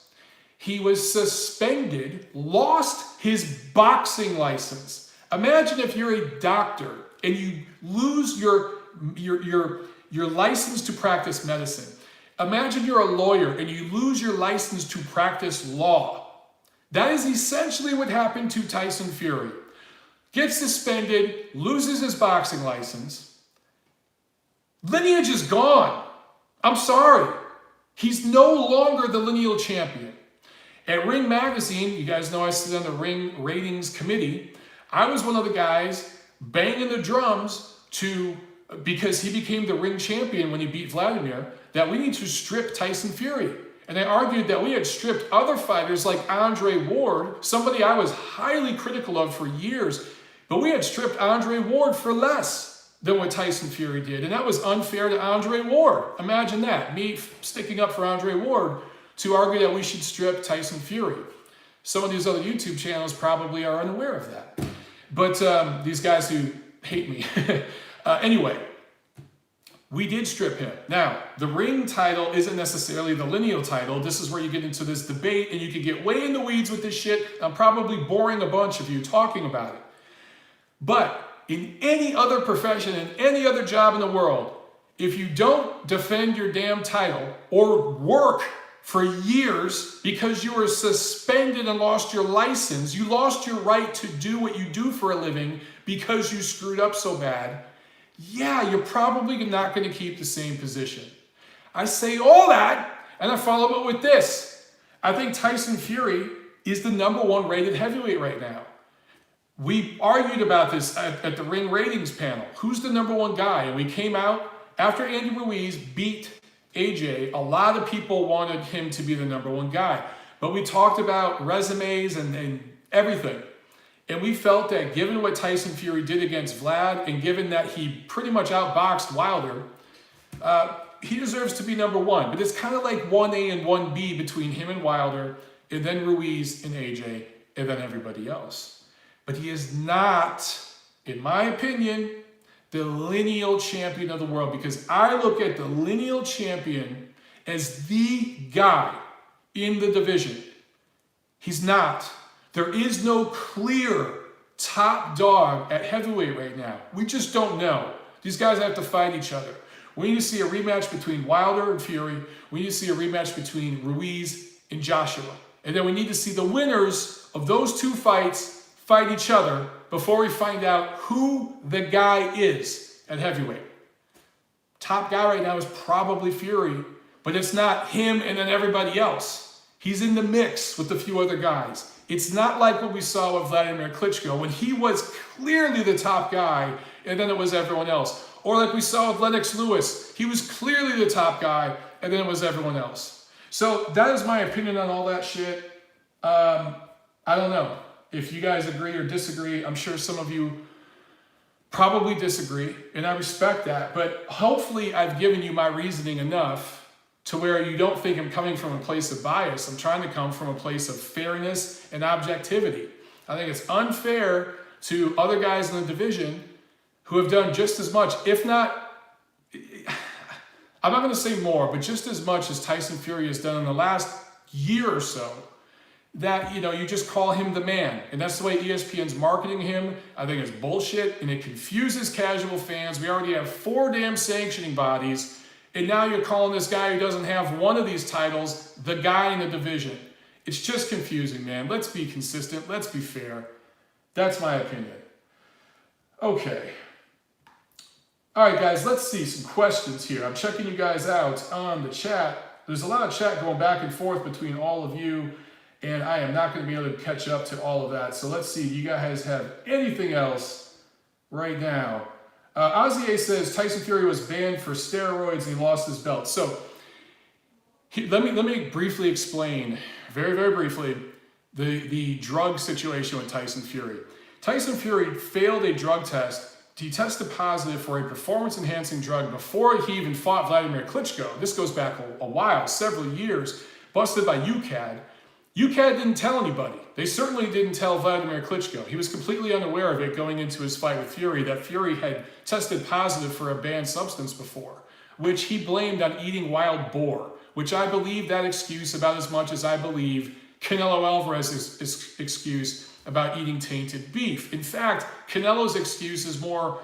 He was suspended, lost his boxing license. Imagine if you're a doctor and you lose your license to practice medicine. Imagine you're a lawyer and you lose your license to practice law. That is essentially what happened to Tyson Fury. Gets suspended, loses his boxing license. Lineage is gone. I'm sorry. He's no longer the lineal champion. At Ring Magazine, you guys know I sit on the Ring Ratings Committee. I was one of the guys banging the drums because he became the ring champion when he beat Vladimir, that we need to strip Tyson Fury. And I argued that we had stripped other fighters like Andre Ward, somebody I was highly critical of for years, but we had stripped Andre Ward for less than what Tyson Fury did. And that was unfair to Andre Ward. Imagine that, me sticking up for Andre Ward to argue that we should strip Tyson Fury. Some of these other YouTube channels probably are unaware of that. But these guys who hate me. Anyway, we did strip him. Now, the ring title isn't necessarily the lineal title. This is where you get into this debate and you can get way in the weeds with this shit. I'm probably boring a bunch of you talking about it. But in any other profession, in any other job in the world, if you don't defend your damn title or work for years because you were suspended and lost your license, you lost your right to do what you do for a living because you screwed up so bad, yeah, you're probably not going to keep the same position. I say all that, and I follow it with this. I think Tyson Fury is the number 1 rated heavyweight right now. We argued about this at the Ring Ratings panel. Who's the number 1 guy? And we came out after Andy Ruiz beat AJ. A lot of people wanted him to be the number 1 guy. But we talked about resumes and everything. And we felt that given what Tyson Fury did against Vlad, and given that he pretty much outboxed Wilder, he deserves to be number one, but it's kind of like 1A and 1B between him and Wilder, and then Ruiz and AJ, and then everybody else. But he is not, in my opinion, the lineal champion of the world, because I look at the lineal champion as the guy in the division. He's not. There is no clear top dog at heavyweight right now. We just don't know. These guys have to fight each other. We need to see a rematch between Wilder and Fury. We need to see a rematch between Ruiz and Joshua. And then we need to see the winners of those two fights fight each other before we find out who the guy is at heavyweight. Top guy right now is probably Fury, but it's not him and then everybody else. He's in the mix with a few other guys. It's not like what we saw with Vladimir Klitschko when he was clearly the top guy and then it was everyone else. Or like we saw with Lennox Lewis, he was clearly the top guy and then it was everyone else. So that is my opinion on all that shit. I don't know if you guys agree or disagree. I'm sure some of you probably disagree, and I respect that. But hopefully I've given you my reasoning enough to where you don't think I'm coming from a place of bias. I'm trying to come from a place of fairness and objectivity. I think it's unfair to other guys in the division who have done just as much, if not, I'm not going to say more, but just as much as Tyson Fury has done in the last year or so, that, you know, you just call him the man. And that's the way ESPN's marketing him. I think it's bullshit, and it confuses casual fans. We already have 4 damn sanctioning bodies, and now you're calling this guy who doesn't have one of these titles the guy in the division. It's just confusing, man. Let's be consistent. Let's be fair. That's my opinion. Okay. All right, guys, let's see some questions here. I'm checking you guys out on the chat. There's a lot of chat going back and forth between all of you, and I am not going to be able to catch up to all of that. So let's see. Do you guys have anything else right now? Ozzy A says Tyson Fury was banned for steroids and he lost his belt. So let me briefly explain, very, very briefly, the drug situation with Tyson Fury. Tyson Fury failed a drug test. He tested positive for a performance-enhancing drug before he even fought Vladimir Klitschko. This goes back a while, several years, busted by UCAD. UCAD didn't tell anybody. They certainly didn't tell Vladimir Klitschko. He was completely unaware of it going into his fight with Fury, that Fury had tested positive for a banned substance before, which he blamed on eating wild boar, which I believe that excuse about as much as I believe Canelo Alvarez's excuse about eating tainted beef. In fact, Canelo's excuse is more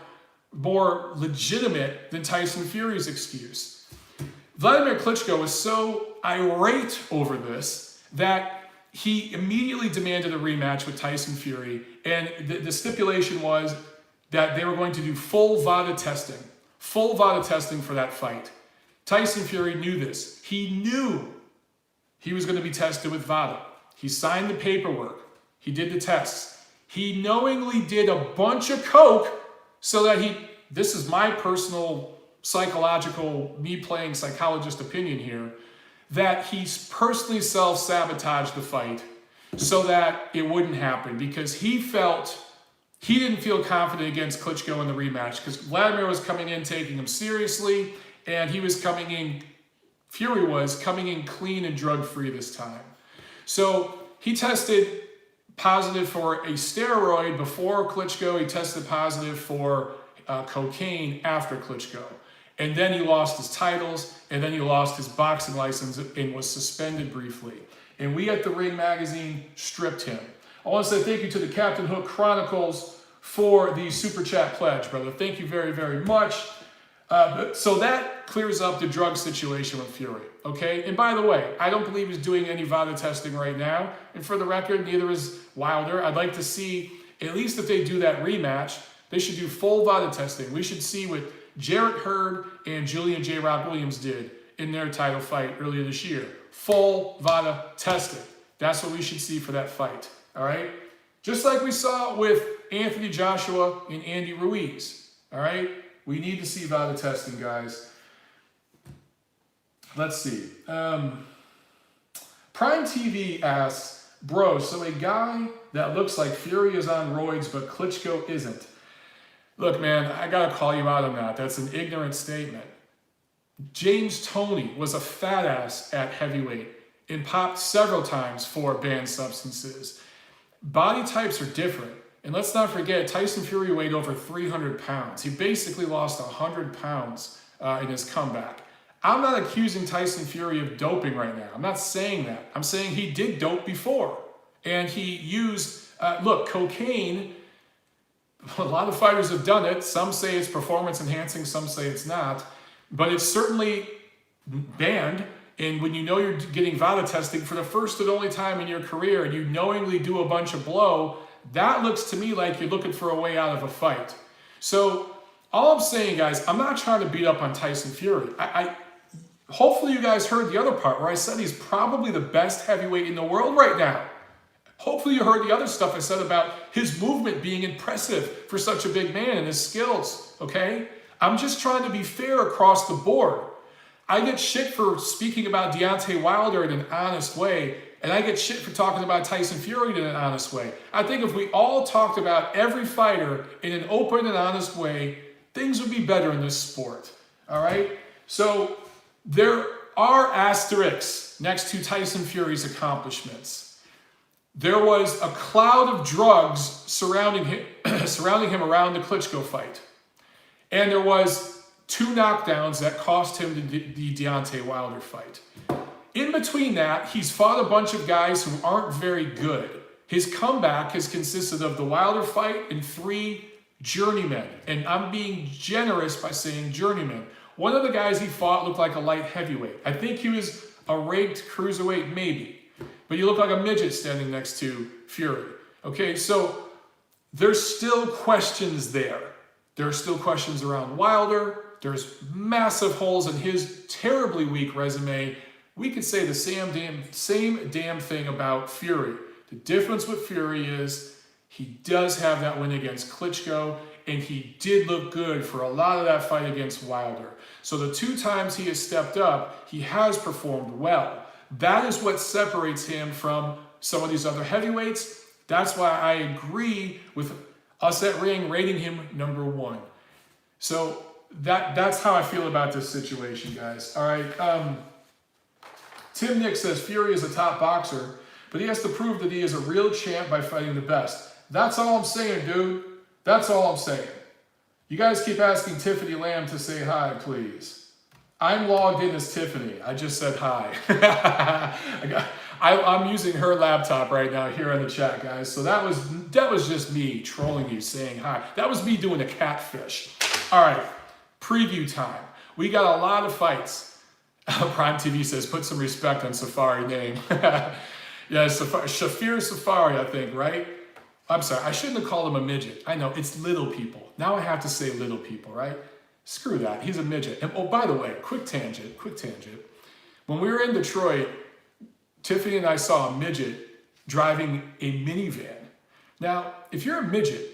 legitimate than Tyson Fury's excuse. Vladimir Klitschko was so irate over this that he immediately demanded a rematch with Tyson Fury, and the stipulation was that they were going to do full VADA testing for that fight. Tyson Fury knew this. He knew he was going to be tested with VADA. He signed the paperwork. He did the tests. He knowingly did a bunch of coke so that this is my personal psychological, me playing psychologist opinion here, that he personally self-sabotaged the fight so that it wouldn't happen, because he didn't feel confident against Klitschko in the rematch, because Vladimir was coming in taking him seriously, and Fury was coming in clean and drug-free this time. So he tested positive for a steroid before Klitschko. He tested positive for cocaine after Klitschko. And then he lost his titles, and then he lost his boxing license and was suspended briefly. And we at The Ring Magazine stripped him. I want to say thank you to the Captain Hook Chronicles for the Super Chat pledge, brother. Thank you very, very much. So that clears up the drug situation with Fury, okay? And by the way, I don't believe he's doing any VADA testing right now. And for the record, neither is Wilder. I'd like to see, at least if they do that rematch, they should do full VADA testing. We should see what Jarrett Hurd and Julian J. Rock Williams did in their title fight earlier this year. Full VADA testing. That's what we should see for that fight, all right? Just like we saw with Anthony Joshua and Andy Ruiz, all right? We need to see VADA testing, guys. Let's see. Prime TV asks, bro, so a guy that looks like Fury is on roids, but Klitschko isn't. Look, man, I got to call you out on that. That's an ignorant statement. James Toney was a fat ass at heavyweight and popped several times for banned substances. Body types are different. And let's not forget, Tyson Fury weighed over 300 pounds. He basically lost 100 pounds in his comeback. I'm not accusing Tyson Fury of doping right now. I'm not saying that. I'm saying he did dope before. And he used, look, cocaine, a lot of fighters have done it. Some say it's performance enhancing, some say it's not. But it's certainly banned. And when you know you're getting VADA testing for the first and only time in your career and you knowingly do a bunch of blow, that looks to me like you're looking for a way out of a fight. So all I'm saying, guys, I'm not trying to beat up on Tyson Fury. Hopefully you guys heard the other part where I said he's probably the best heavyweight in the world right now. Hopefully you heard the other stuff I said about his movement being impressive for such a big man and his skills, okay? I'm just trying to be fair across the board. I get shit for speaking about Deontay Wilder in an honest way, and I get shit for talking about Tyson Fury in an honest way. I think if we all talked about every fighter in an open and honest way, things would be better in this sport, all right? So there are asterisks next to Tyson Fury's accomplishments. There was a cloud of drugs surrounding him, around the Klitschko fight. And there was 2 knockdowns that cost him the Deontay Wilder fight. In between that, he's fought a bunch of guys who aren't very good. His comeback has consisted of the Wilder fight and 3 journeymen. And I'm being generous by saying journeymen. One of the guys he fought looked like a light heavyweight. I think he was a ranked cruiserweight, maybe. But you look like a midget standing next to Fury. Okay, so there's still questions there. There are still questions around Wilder. There's massive holes in his terribly weak resume. We could say the same damn thing about Fury. The difference with Fury is he does have that win against Klitschko, and he did look good for a lot of that fight against Wilder. So the 2 times he has stepped up, he has performed well. That is what separates him from some of these other heavyweights. That's why I agree with us at Ring rating him number 1. So that's how I feel about this situation, guys. All right. Tim Nick says Fury is a top boxer, but he has to prove that he is a real champ by fighting the best. That's all I'm saying, dude. That's all I'm saying. You guys keep asking Tiffany Lamb to say hi, please. I'm logged in as Tiffany. I just said hi. I'm using her laptop right now here on the chat, guys. So that was just me trolling you, saying hi. That was me doing a catfish. All right, preview time. We got a lot of fights. Prime TV says, put some respect on Safari name. Yeah, Shafir Safari, I think, right? I'm sorry, I shouldn't have called him a midget. I know, it's little people. Now I have to say little people, right? Screw that, he's a midget. And oh, by the way, quick tangent. When we were in Detroit, Tiffany and I saw a midget driving a minivan. Now, if you're a midget,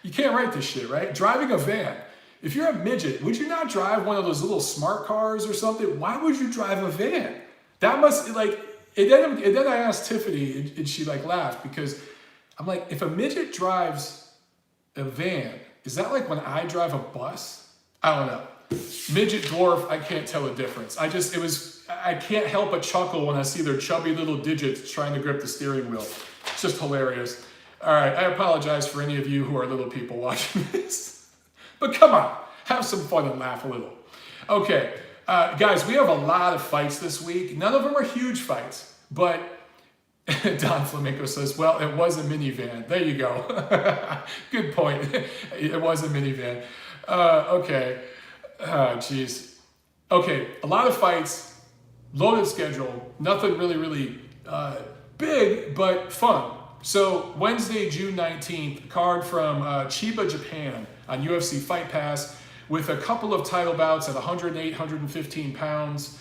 you can't write this shit, right? Driving a van. If you're a midget, would you not drive one of those little smart cars or something? Why would you drive a van? That must, like, and then I asked Tiffany, and she like laughed, because I'm like, if a midget drives a van, is that like when I drive a bus? I don't know. Midget, dwarf, I can't tell the difference. I can't help but chuckle when I see their chubby little digits trying to grip the steering wheel. It's just hilarious. All right, I apologize for any of you who are little people watching this. But come on, have some fun and laugh a little. Okay, guys, we have a lot of fights this week. None of them are huge fights, but Don Flamenco says, well, it was a minivan. There you go. Good point. It was a minivan. Okay. Geez. Okay, a lot of fights, loaded schedule, nothing really big, but fun. So Wednesday, June 19th, card from Chiba, Japan on UFC Fight Pass with a couple of title bouts at 108, 115 pounds.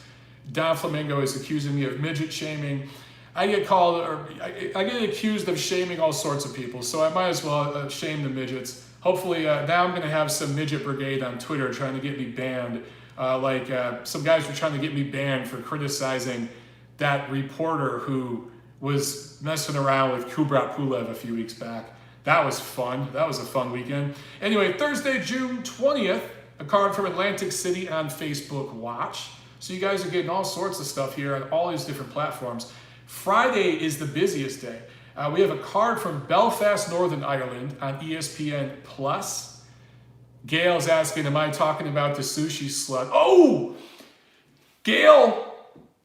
Don Flamenco is accusing me of midget shaming. I get accused of shaming all sorts of people, so I might as well shame the midgets. Hopefully, now I'm going to have some midget brigade on Twitter trying to get me banned. Some guys were trying to get me banned for criticizing that reporter who was messing around with Kubrat Pulev a few weeks back. That was fun. That was a fun weekend. Anyway, Thursday, June 20th, a card from Atlantic City on Facebook Watch. So you guys are getting all sorts of stuff here on all these different platforms. Friday is the busiest day. We have a card from Belfast, Northern Ireland on ESPN Plus. Gail's asking, am I talking about the sushi slut? Oh, Gail,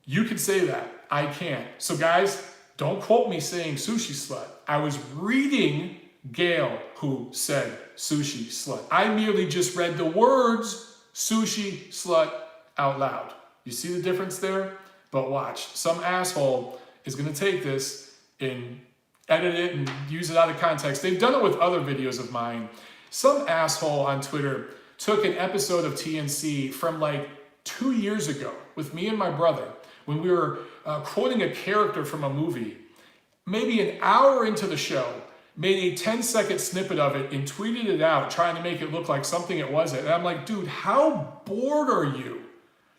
you can say that. I can't. So guys, don't quote me saying sushi slut. I was reading Gail who said sushi slut. I merely just read the words sushi slut out loud. You see the difference there? But watch, some asshole is going to take this and edit it and use it out of context. They've done it with other videos of mine. Some asshole on Twitter took an episode of TNC from like 2 years ago with me and my brother when we were quoting a character from a movie. Maybe an hour into the show, made a 10-second snippet of it and tweeted it out, trying to make it look like something it wasn't. And I'm like, dude, how bored are you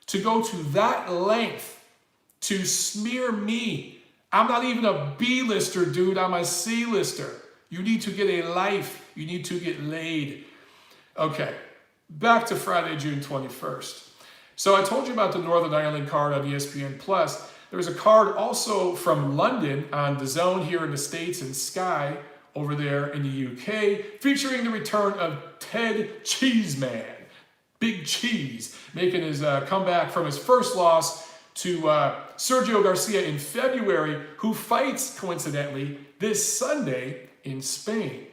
to go to that length to smear me? I'm not even a B-lister, dude. I'm a C-lister. You need to get a life. You need to get laid. Okay, back to Friday, June 21st. So I told you about the Northern Ireland card on ESPN Plus. There's a card also from London on the Zone here in the States and Sky over there in the UK, featuring the return of Ted Cheeseman, Big Cheese, making his comeback from his first loss to Sergio Garcia in February, who fights, coincidentally, this Sunday in Spain.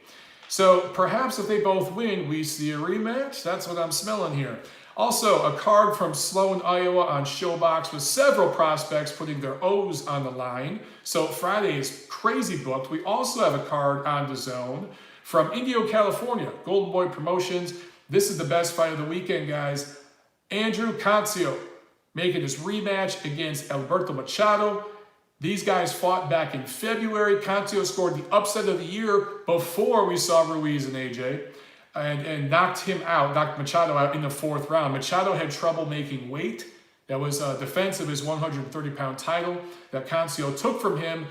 So perhaps if they both win, we see a rematch. That's what I'm smelling here. Also, a card from Sloan, Iowa on Showbox with several prospects putting their O's on the line. So Friday is crazy booked. We also have a card on the Zone from Indio, California, Golden Boy Promotions. This is the best fight of the weekend, guys. Andrew Cancio making his rematch against Alberto Machado. These guys fought back in February. Cancio scored the upset of the year before we saw Ruiz and AJ. And knocked Machado out in the 4th round. Machado had trouble making weight. That was a defense of his 130-pound title that Cancio took from him.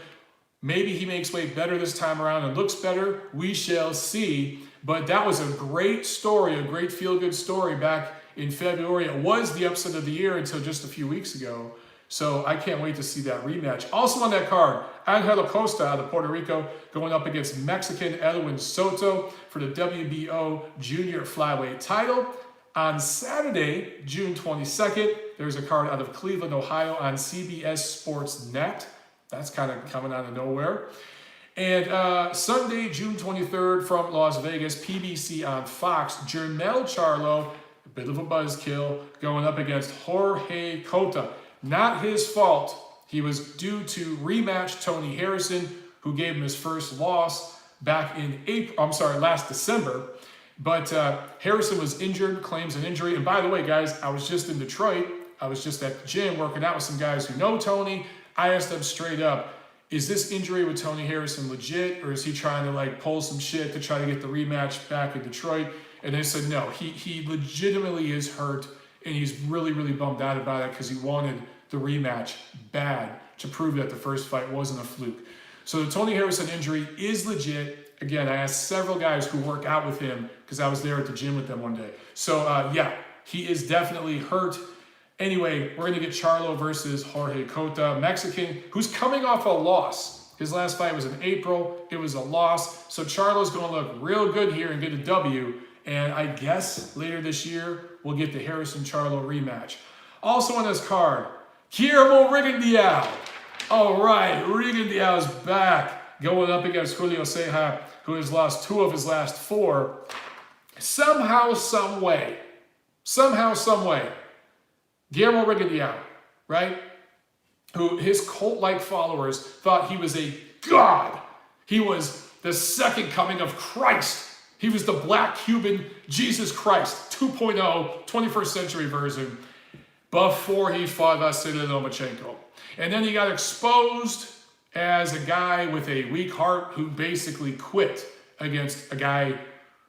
Maybe he makes weight better this time around and looks better. We shall see. But that was a great story, a great feel-good story back in February. It was the upset of the year until just a few weeks ago. So I can't wait to see that rematch. Also on that card, Angel Acosta out of Puerto Rico going up against Mexican Edwin Soto for the WBO junior flyweight title. On Saturday, June 22nd, there's a card out of Cleveland, Ohio on CBS Sports Net. That's kind of coming out of nowhere. And Sunday, June 23rd from Las Vegas, PBC on Fox, Jermell Charlo, a bit of a buzzkill, going up against Jorge Cota. Not his fault. He was due to rematch Tony Harrison, who gave him his first loss back in last December. But Harrison was injured, claims an injury. And by the way, guys, I was just in Detroit. I was just at the gym working out with some guys who know Tony. I asked them straight up, is this injury with Tony Harrison legit, or is he trying to like pull some shit to try to get the rematch back in Detroit? And they said, no, he legitimately is hurt, and he's really, really bummed out about it because he wanted the rematch bad to prove that the first fight wasn't a fluke. So the Tony Harrison injury is legit. Again, I asked several guys who work out with him because I was there at the gym with them one day. So yeah, he is definitely hurt. Anyway, we're going to get Charlo versus Jorge Cota, Mexican, who's coming off a loss. His last fight was in April. It was a loss. So Charlo's going to look real good here and get a W. And I guess later this year, we'll get the Harrison-Charlo rematch. Also on this card, Guillermo Rigondeaux. All right, Rigondeaux's back, going up against Julio Ceja, who has lost 2 of his last 4. Somehow, some way, Guillermo Rigondeaux, right, who his cult-like followers thought he was a god. He was the second coming of Christ. He was the Black Cuban Jesus Christ 2.0, 21st century version, before he fought Vasily Lomachenko. And then he got exposed as a guy with a weak heart who basically quit against a guy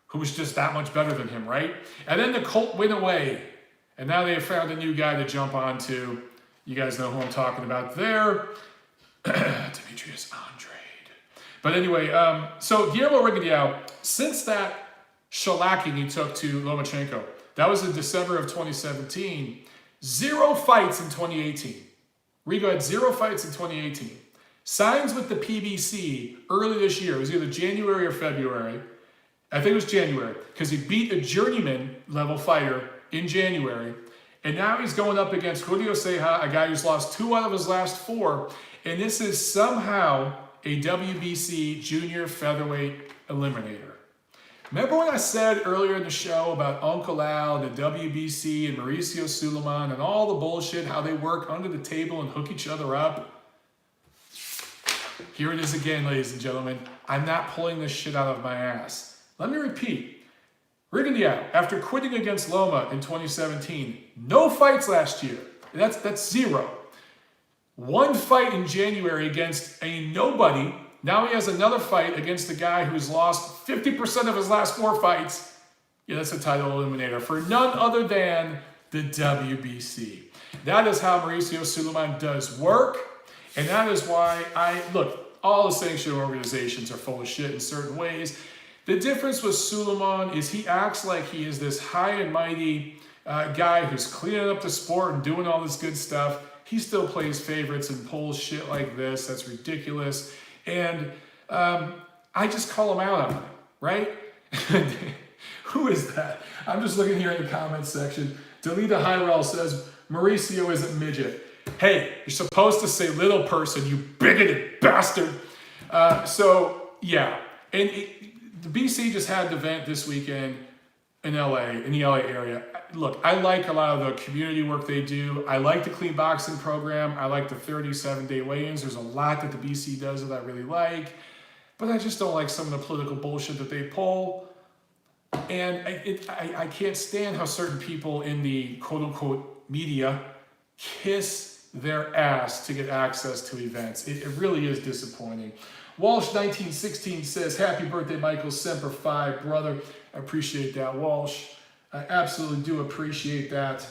who was just that much better than him, right? And then the cult went away. And now they have found a new guy to jump onto. You guys know who I'm talking about there. Demetrius Andrade. But anyway, so Guillermo Rigondeaux, since that shellacking he took to Lomachenko, That was in December of 2017. 0 fights in 2018. Riga had 0 fights in 2018. Signs with the PBC early this year. It was either January or February. I think it was January, because he beat a journeyman level fighter in January. And now he's going up against Julio Ceja, a guy who's lost 2 out of his last 4. And this is somehow a WBC junior featherweight eliminator. Remember when I said earlier in the show about Uncle Al, the WBC, and Mauricio Suleiman, and all the bullshit, how they work under the table and hook each other up? Here it is again, ladies and gentlemen. I'm not pulling this shit out of my ass. Let me repeat. Riga, after quitting against Loma in 2017, no fights last year. That's 0. 1 fight in January against a nobody. Now he has another fight against a guy who's lost 50% of his last 4 fights. Yeah, that's a title eliminator for none other than the WBC. That is how Mauricio Suleiman does work. And that is why look, all the sanctioned organizations are full of shit in certain ways. The difference with Suleiman is he acts like he is this high and mighty guy who's cleaning up the sport and doing all this good stuff. He still plays favorites and pulls shit like this. That's ridiculous. And I just call him out on it, right? Who is that? I'm just looking here in the comments section. Delita Hyrel says, Mauricio isn't midget. Hey, you're supposed to say little person, you bigoted bastard. So, yeah. And the BC just had an event this weekend in LA, in the LA area. Look, I like a lot of the community work they do. I like the clean boxing program. I like the 37-day weigh-ins. There's a lot that the BC does that I really like. But I just don't like some of the political bullshit that they pull. And I can't stand how certain people in the quote-unquote media kiss their ass to get access to events. It really is disappointing. Walsh1916 says, happy birthday, Michael, Semper Fi, brother. I appreciate that, Walsh. I absolutely do appreciate that.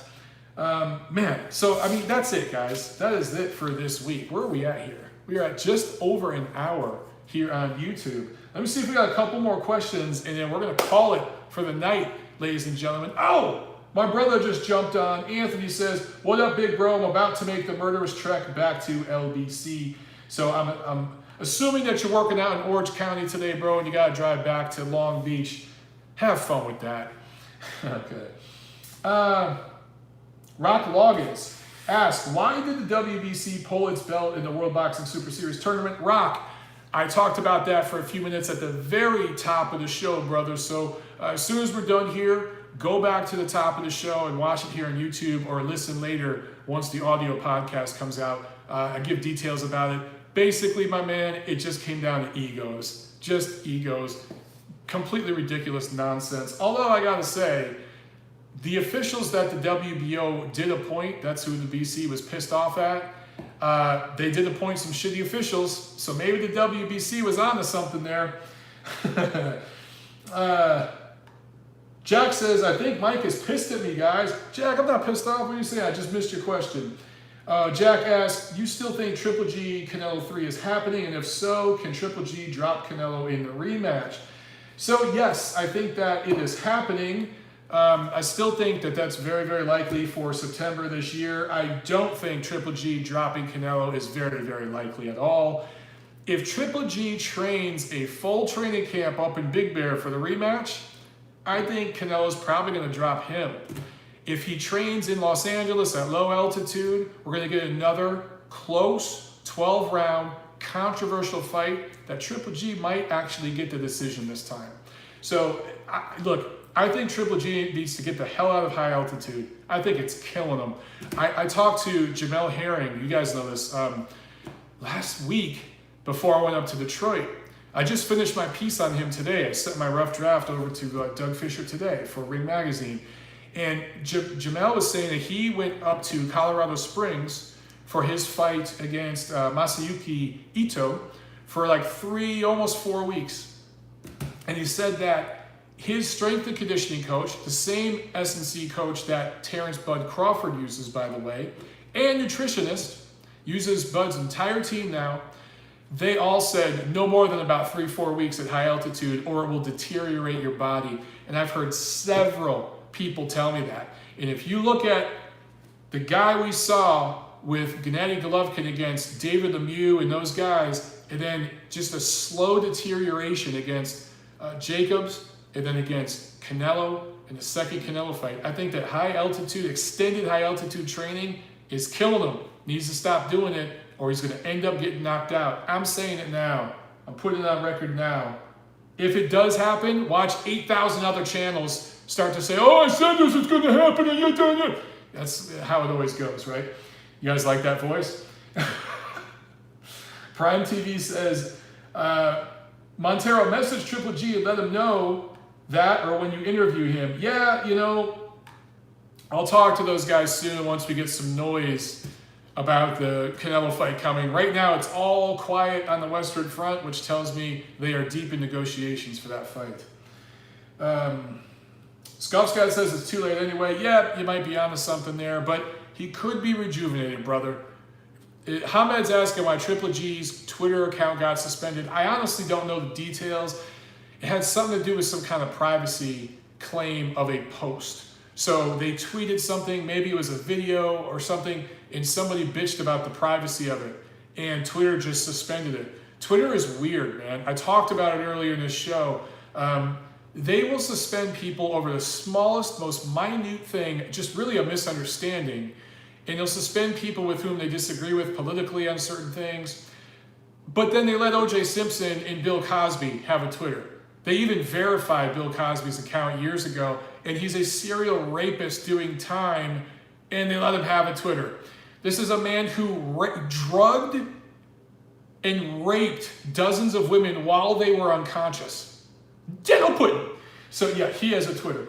Man, so, I mean, that's it, guys. That is it for this week. Where are we at here? We are at just over an hour here on YouTube. Let me see if we got a couple more questions, and then we're going to call it for the night, ladies and gentlemen. Oh, my brother just jumped on. Anthony says, what up, big bro? I'm about to make the murderous trek back to LBC. So I'm assuming that you're working out in Orange County today, bro, and you got to drive back to Long Beach. Have fun with that. Okay. Rock Loggins asked, why did the WBC pull its belt in the World Boxing Super Series tournament? Rock, I talked about that for a few minutes at the very top of the show, brother. So as soon as we're done here, go back to the top of the show and watch it here on YouTube, or listen later once the audio podcast comes out. I give details about it. Basically, my man, it just came down to egos. Just egos. Completely ridiculous nonsense. Although I gotta say, the officials that the WBO did appoint, that's who the BC was pissed off at, they did appoint some shitty officials, so maybe the WBC was onto something there. Jack says, I think Mike is pissed at me, guys. Jack, I'm not pissed off. What do you say? I just missed your question. Jack asks, you still think Triple G Canelo 3 is happening? And if so, can Triple G drop Canelo in the rematch? So yes, I think that it is happening. I still think that that's very, very likely for September this year. I don't think Triple G dropping Canelo is very, very likely at all. If Triple G trains a full training camp up in Big Bear for the rematch, I think Canelo's probably going to drop him. If he trains in Los Angeles at low altitude, we're going to get another close 12-round controversial fight that Triple G might actually get the decision this time. So, look, I think Triple G needs to get the hell out of high altitude. I think it's killing him. I talked to Jamel Herring, you guys know this, last week before I went up to Detroit. I just finished my piece on him today. I sent my rough draft over to Doug Fisher today for Ring Magazine. And Jamel was saying that he went up to Colorado Springs for his fight against Masayuki Ito for like 3, almost 4 weeks. And he said that his strength and conditioning coach, the same S&C coach that Terrence Bud Crawford uses, by the way, and nutritionist, uses Bud's entire team now, they all said no more than about 3-4 weeks at high altitude or it will deteriorate your body. And I've heard several people tell me that. And if you look at the guy we saw with Gennady Golovkin against David Lemieux and those guys, and then just a slow deterioration against Jacobs, and then against Canelo in the second Canelo fight, I think that extended high altitude training is killing him. Needs to stop doing it, or he's going to end up getting knocked out. I'm saying it now. I'm putting it on record now. If it does happen, watch 8,000 other channels start to say, "Oh, I said this is going to happen," and you're doing it. That's how it always goes, right? You guys like that voice? Prime TV says, Montero, message Triple G and let him know that, or when you interview him. Yeah, I'll talk to those guys soon once we get some noise about the Canelo fight coming. Right now, it's all quiet on the Western Front, which tells me they are deep in negotiations for that fight. Scuffscott says it's too late anyway. Yeah, you might be onto something there, but he could be rejuvenated, brother. Hamed's asking why Triple G's Twitter account got suspended. I honestly don't know the details. It had something to do with some kind of privacy claim of a post. So they tweeted something, maybe it was a video or something, and somebody bitched about the privacy of it, and Twitter just suspended it. Twitter is weird, man. I talked about it earlier in this show. They will suspend people over the smallest, most minute thing, just really a misunderstanding, and they'll suspend people with whom they disagree with politically on certain things. But then they let O.J. Simpson and Bill Cosby have a Twitter. They even verified Bill Cosby's account years ago, and he's a serial rapist doing time, and they let him have a Twitter. This is a man who drugged and raped dozens of women while they were unconscious. Dental pudding. So yeah, he has a Twitter.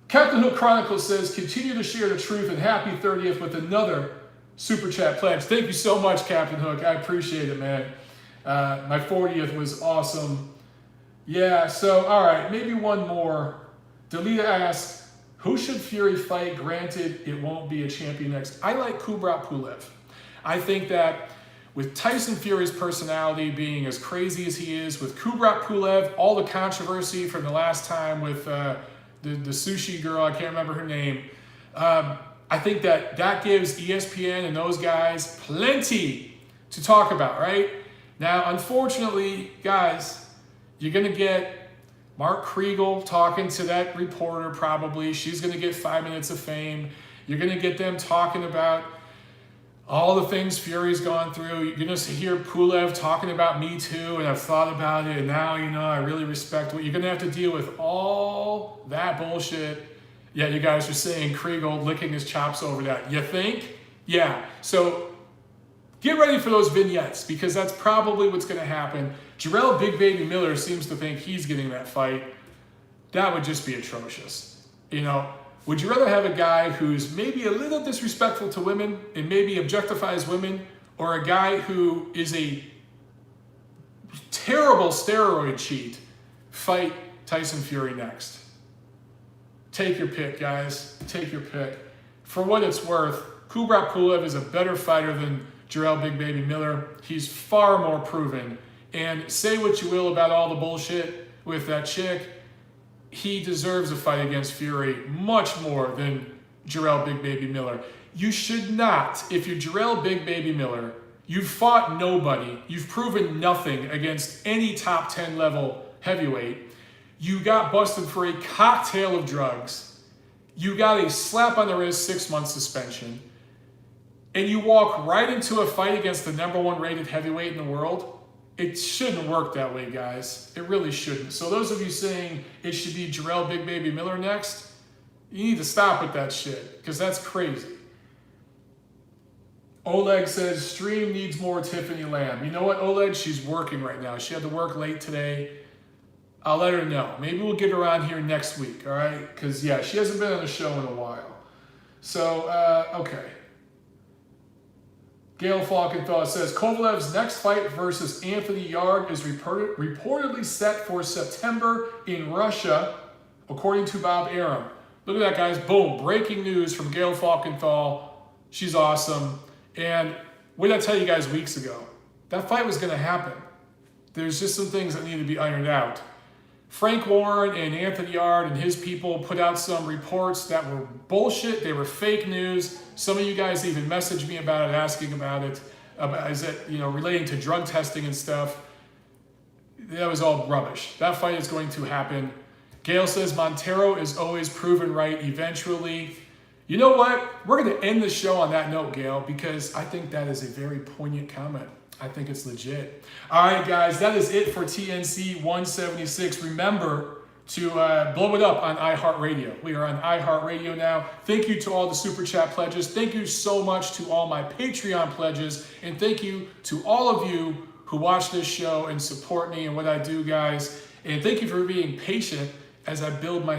Captain Hook Chronicles says, continue to share the truth and happy 30th with another Super Chat pledge. Thank you so much, Captain Hook. I appreciate it, man. My 40th was awesome. Yeah, so, all right, maybe one more. Delita asks, who should Fury fight? Granted, it won't be a champion next. I like Kubrat Pulev. I think that with Tyson Fury's personality being as crazy as he is, with Kubrat Pulev, all the controversy from the last time with the sushi girl, I can't remember her name, I think that gives ESPN and those guys plenty to talk about, right? Now, unfortunately, guys, you're going to get Mark Kriegel talking to that reporter probably. She's going to get 5 minutes of fame. You're going to get them talking about all the things Fury's gone through. You're going to hear Pulev talking about Me Too, and I've thought about it, and now, I really respect what you're going to have to deal with all that bullshit. Yeah, you guys are saying Kriegel licking his chops over that. You think? Yeah. So get ready for those vignettes, because that's probably what's going to happen. Jarrell Big Baby Miller seems to think he's getting that fight. That would just be atrocious. Would you rather have a guy who's maybe a little disrespectful to women and maybe objectifies women, or a guy who is a terrible steroid cheat fight Tyson Fury next? Take your pick, guys. Take your pick. For what it's worth, Kubrat Pulev is a better fighter than Jarrell Big Baby Miller. He's far more proven. And say what you will about all the bullshit with that chick, he deserves a fight against Fury much more than Jarrell Big Baby Miller. You should not, if you're Jarrell Big Baby Miller, you've fought nobody, you've proven nothing against any top 10 level heavyweight, you got busted for a cocktail of drugs, you got a slap on the wrist, 6-month suspension, and you walk right into a fight against the #1 rated heavyweight in the world. It shouldn't work that way, guys. It really shouldn't. So those of you saying it should be Jarrell Big Baby Miller next, you need to stop with that shit, because that's crazy. Oleg says, stream needs more Tiffany Lamb. You know what, Oleg? She's working right now. She had to work late today. I'll let her know. Maybe we'll get her on here next week, all right? Because, yeah, she hasn't been on the show in a while. So, okay. Gail Falkenthal says, Kovalev's next fight versus Anthony Yarde is reportedly set for September in Russia, according to Bob Arum. Look at that, guys. Boom. Breaking news from Gail Falkenthal. She's awesome. And what did I tell you guys weeks ago? That fight was going to happen. There's just some things that need to be ironed out. Frank Warren and Anthony Yard and his people put out some reports that were bullshit. They were fake news. Some of you guys even messaged me about it, asking about it, is it, relating to drug testing and stuff. That was all rubbish. That fight is going to happen. Gail says Montero is always proven right eventually. You know what? We're going to end the show on that note, Gail, because I think that is a very poignant comment. I think it's legit. All right, guys, that is it for TNC 176. Remember to blow it up on iHeartRadio. We are on iHeartRadio now. Thank you to all the Super Chat pledges. Thank you so much to all my Patreon pledges. And thank you to all of you who watch this show and support me and what I do, guys. And thank you for being patient as I build my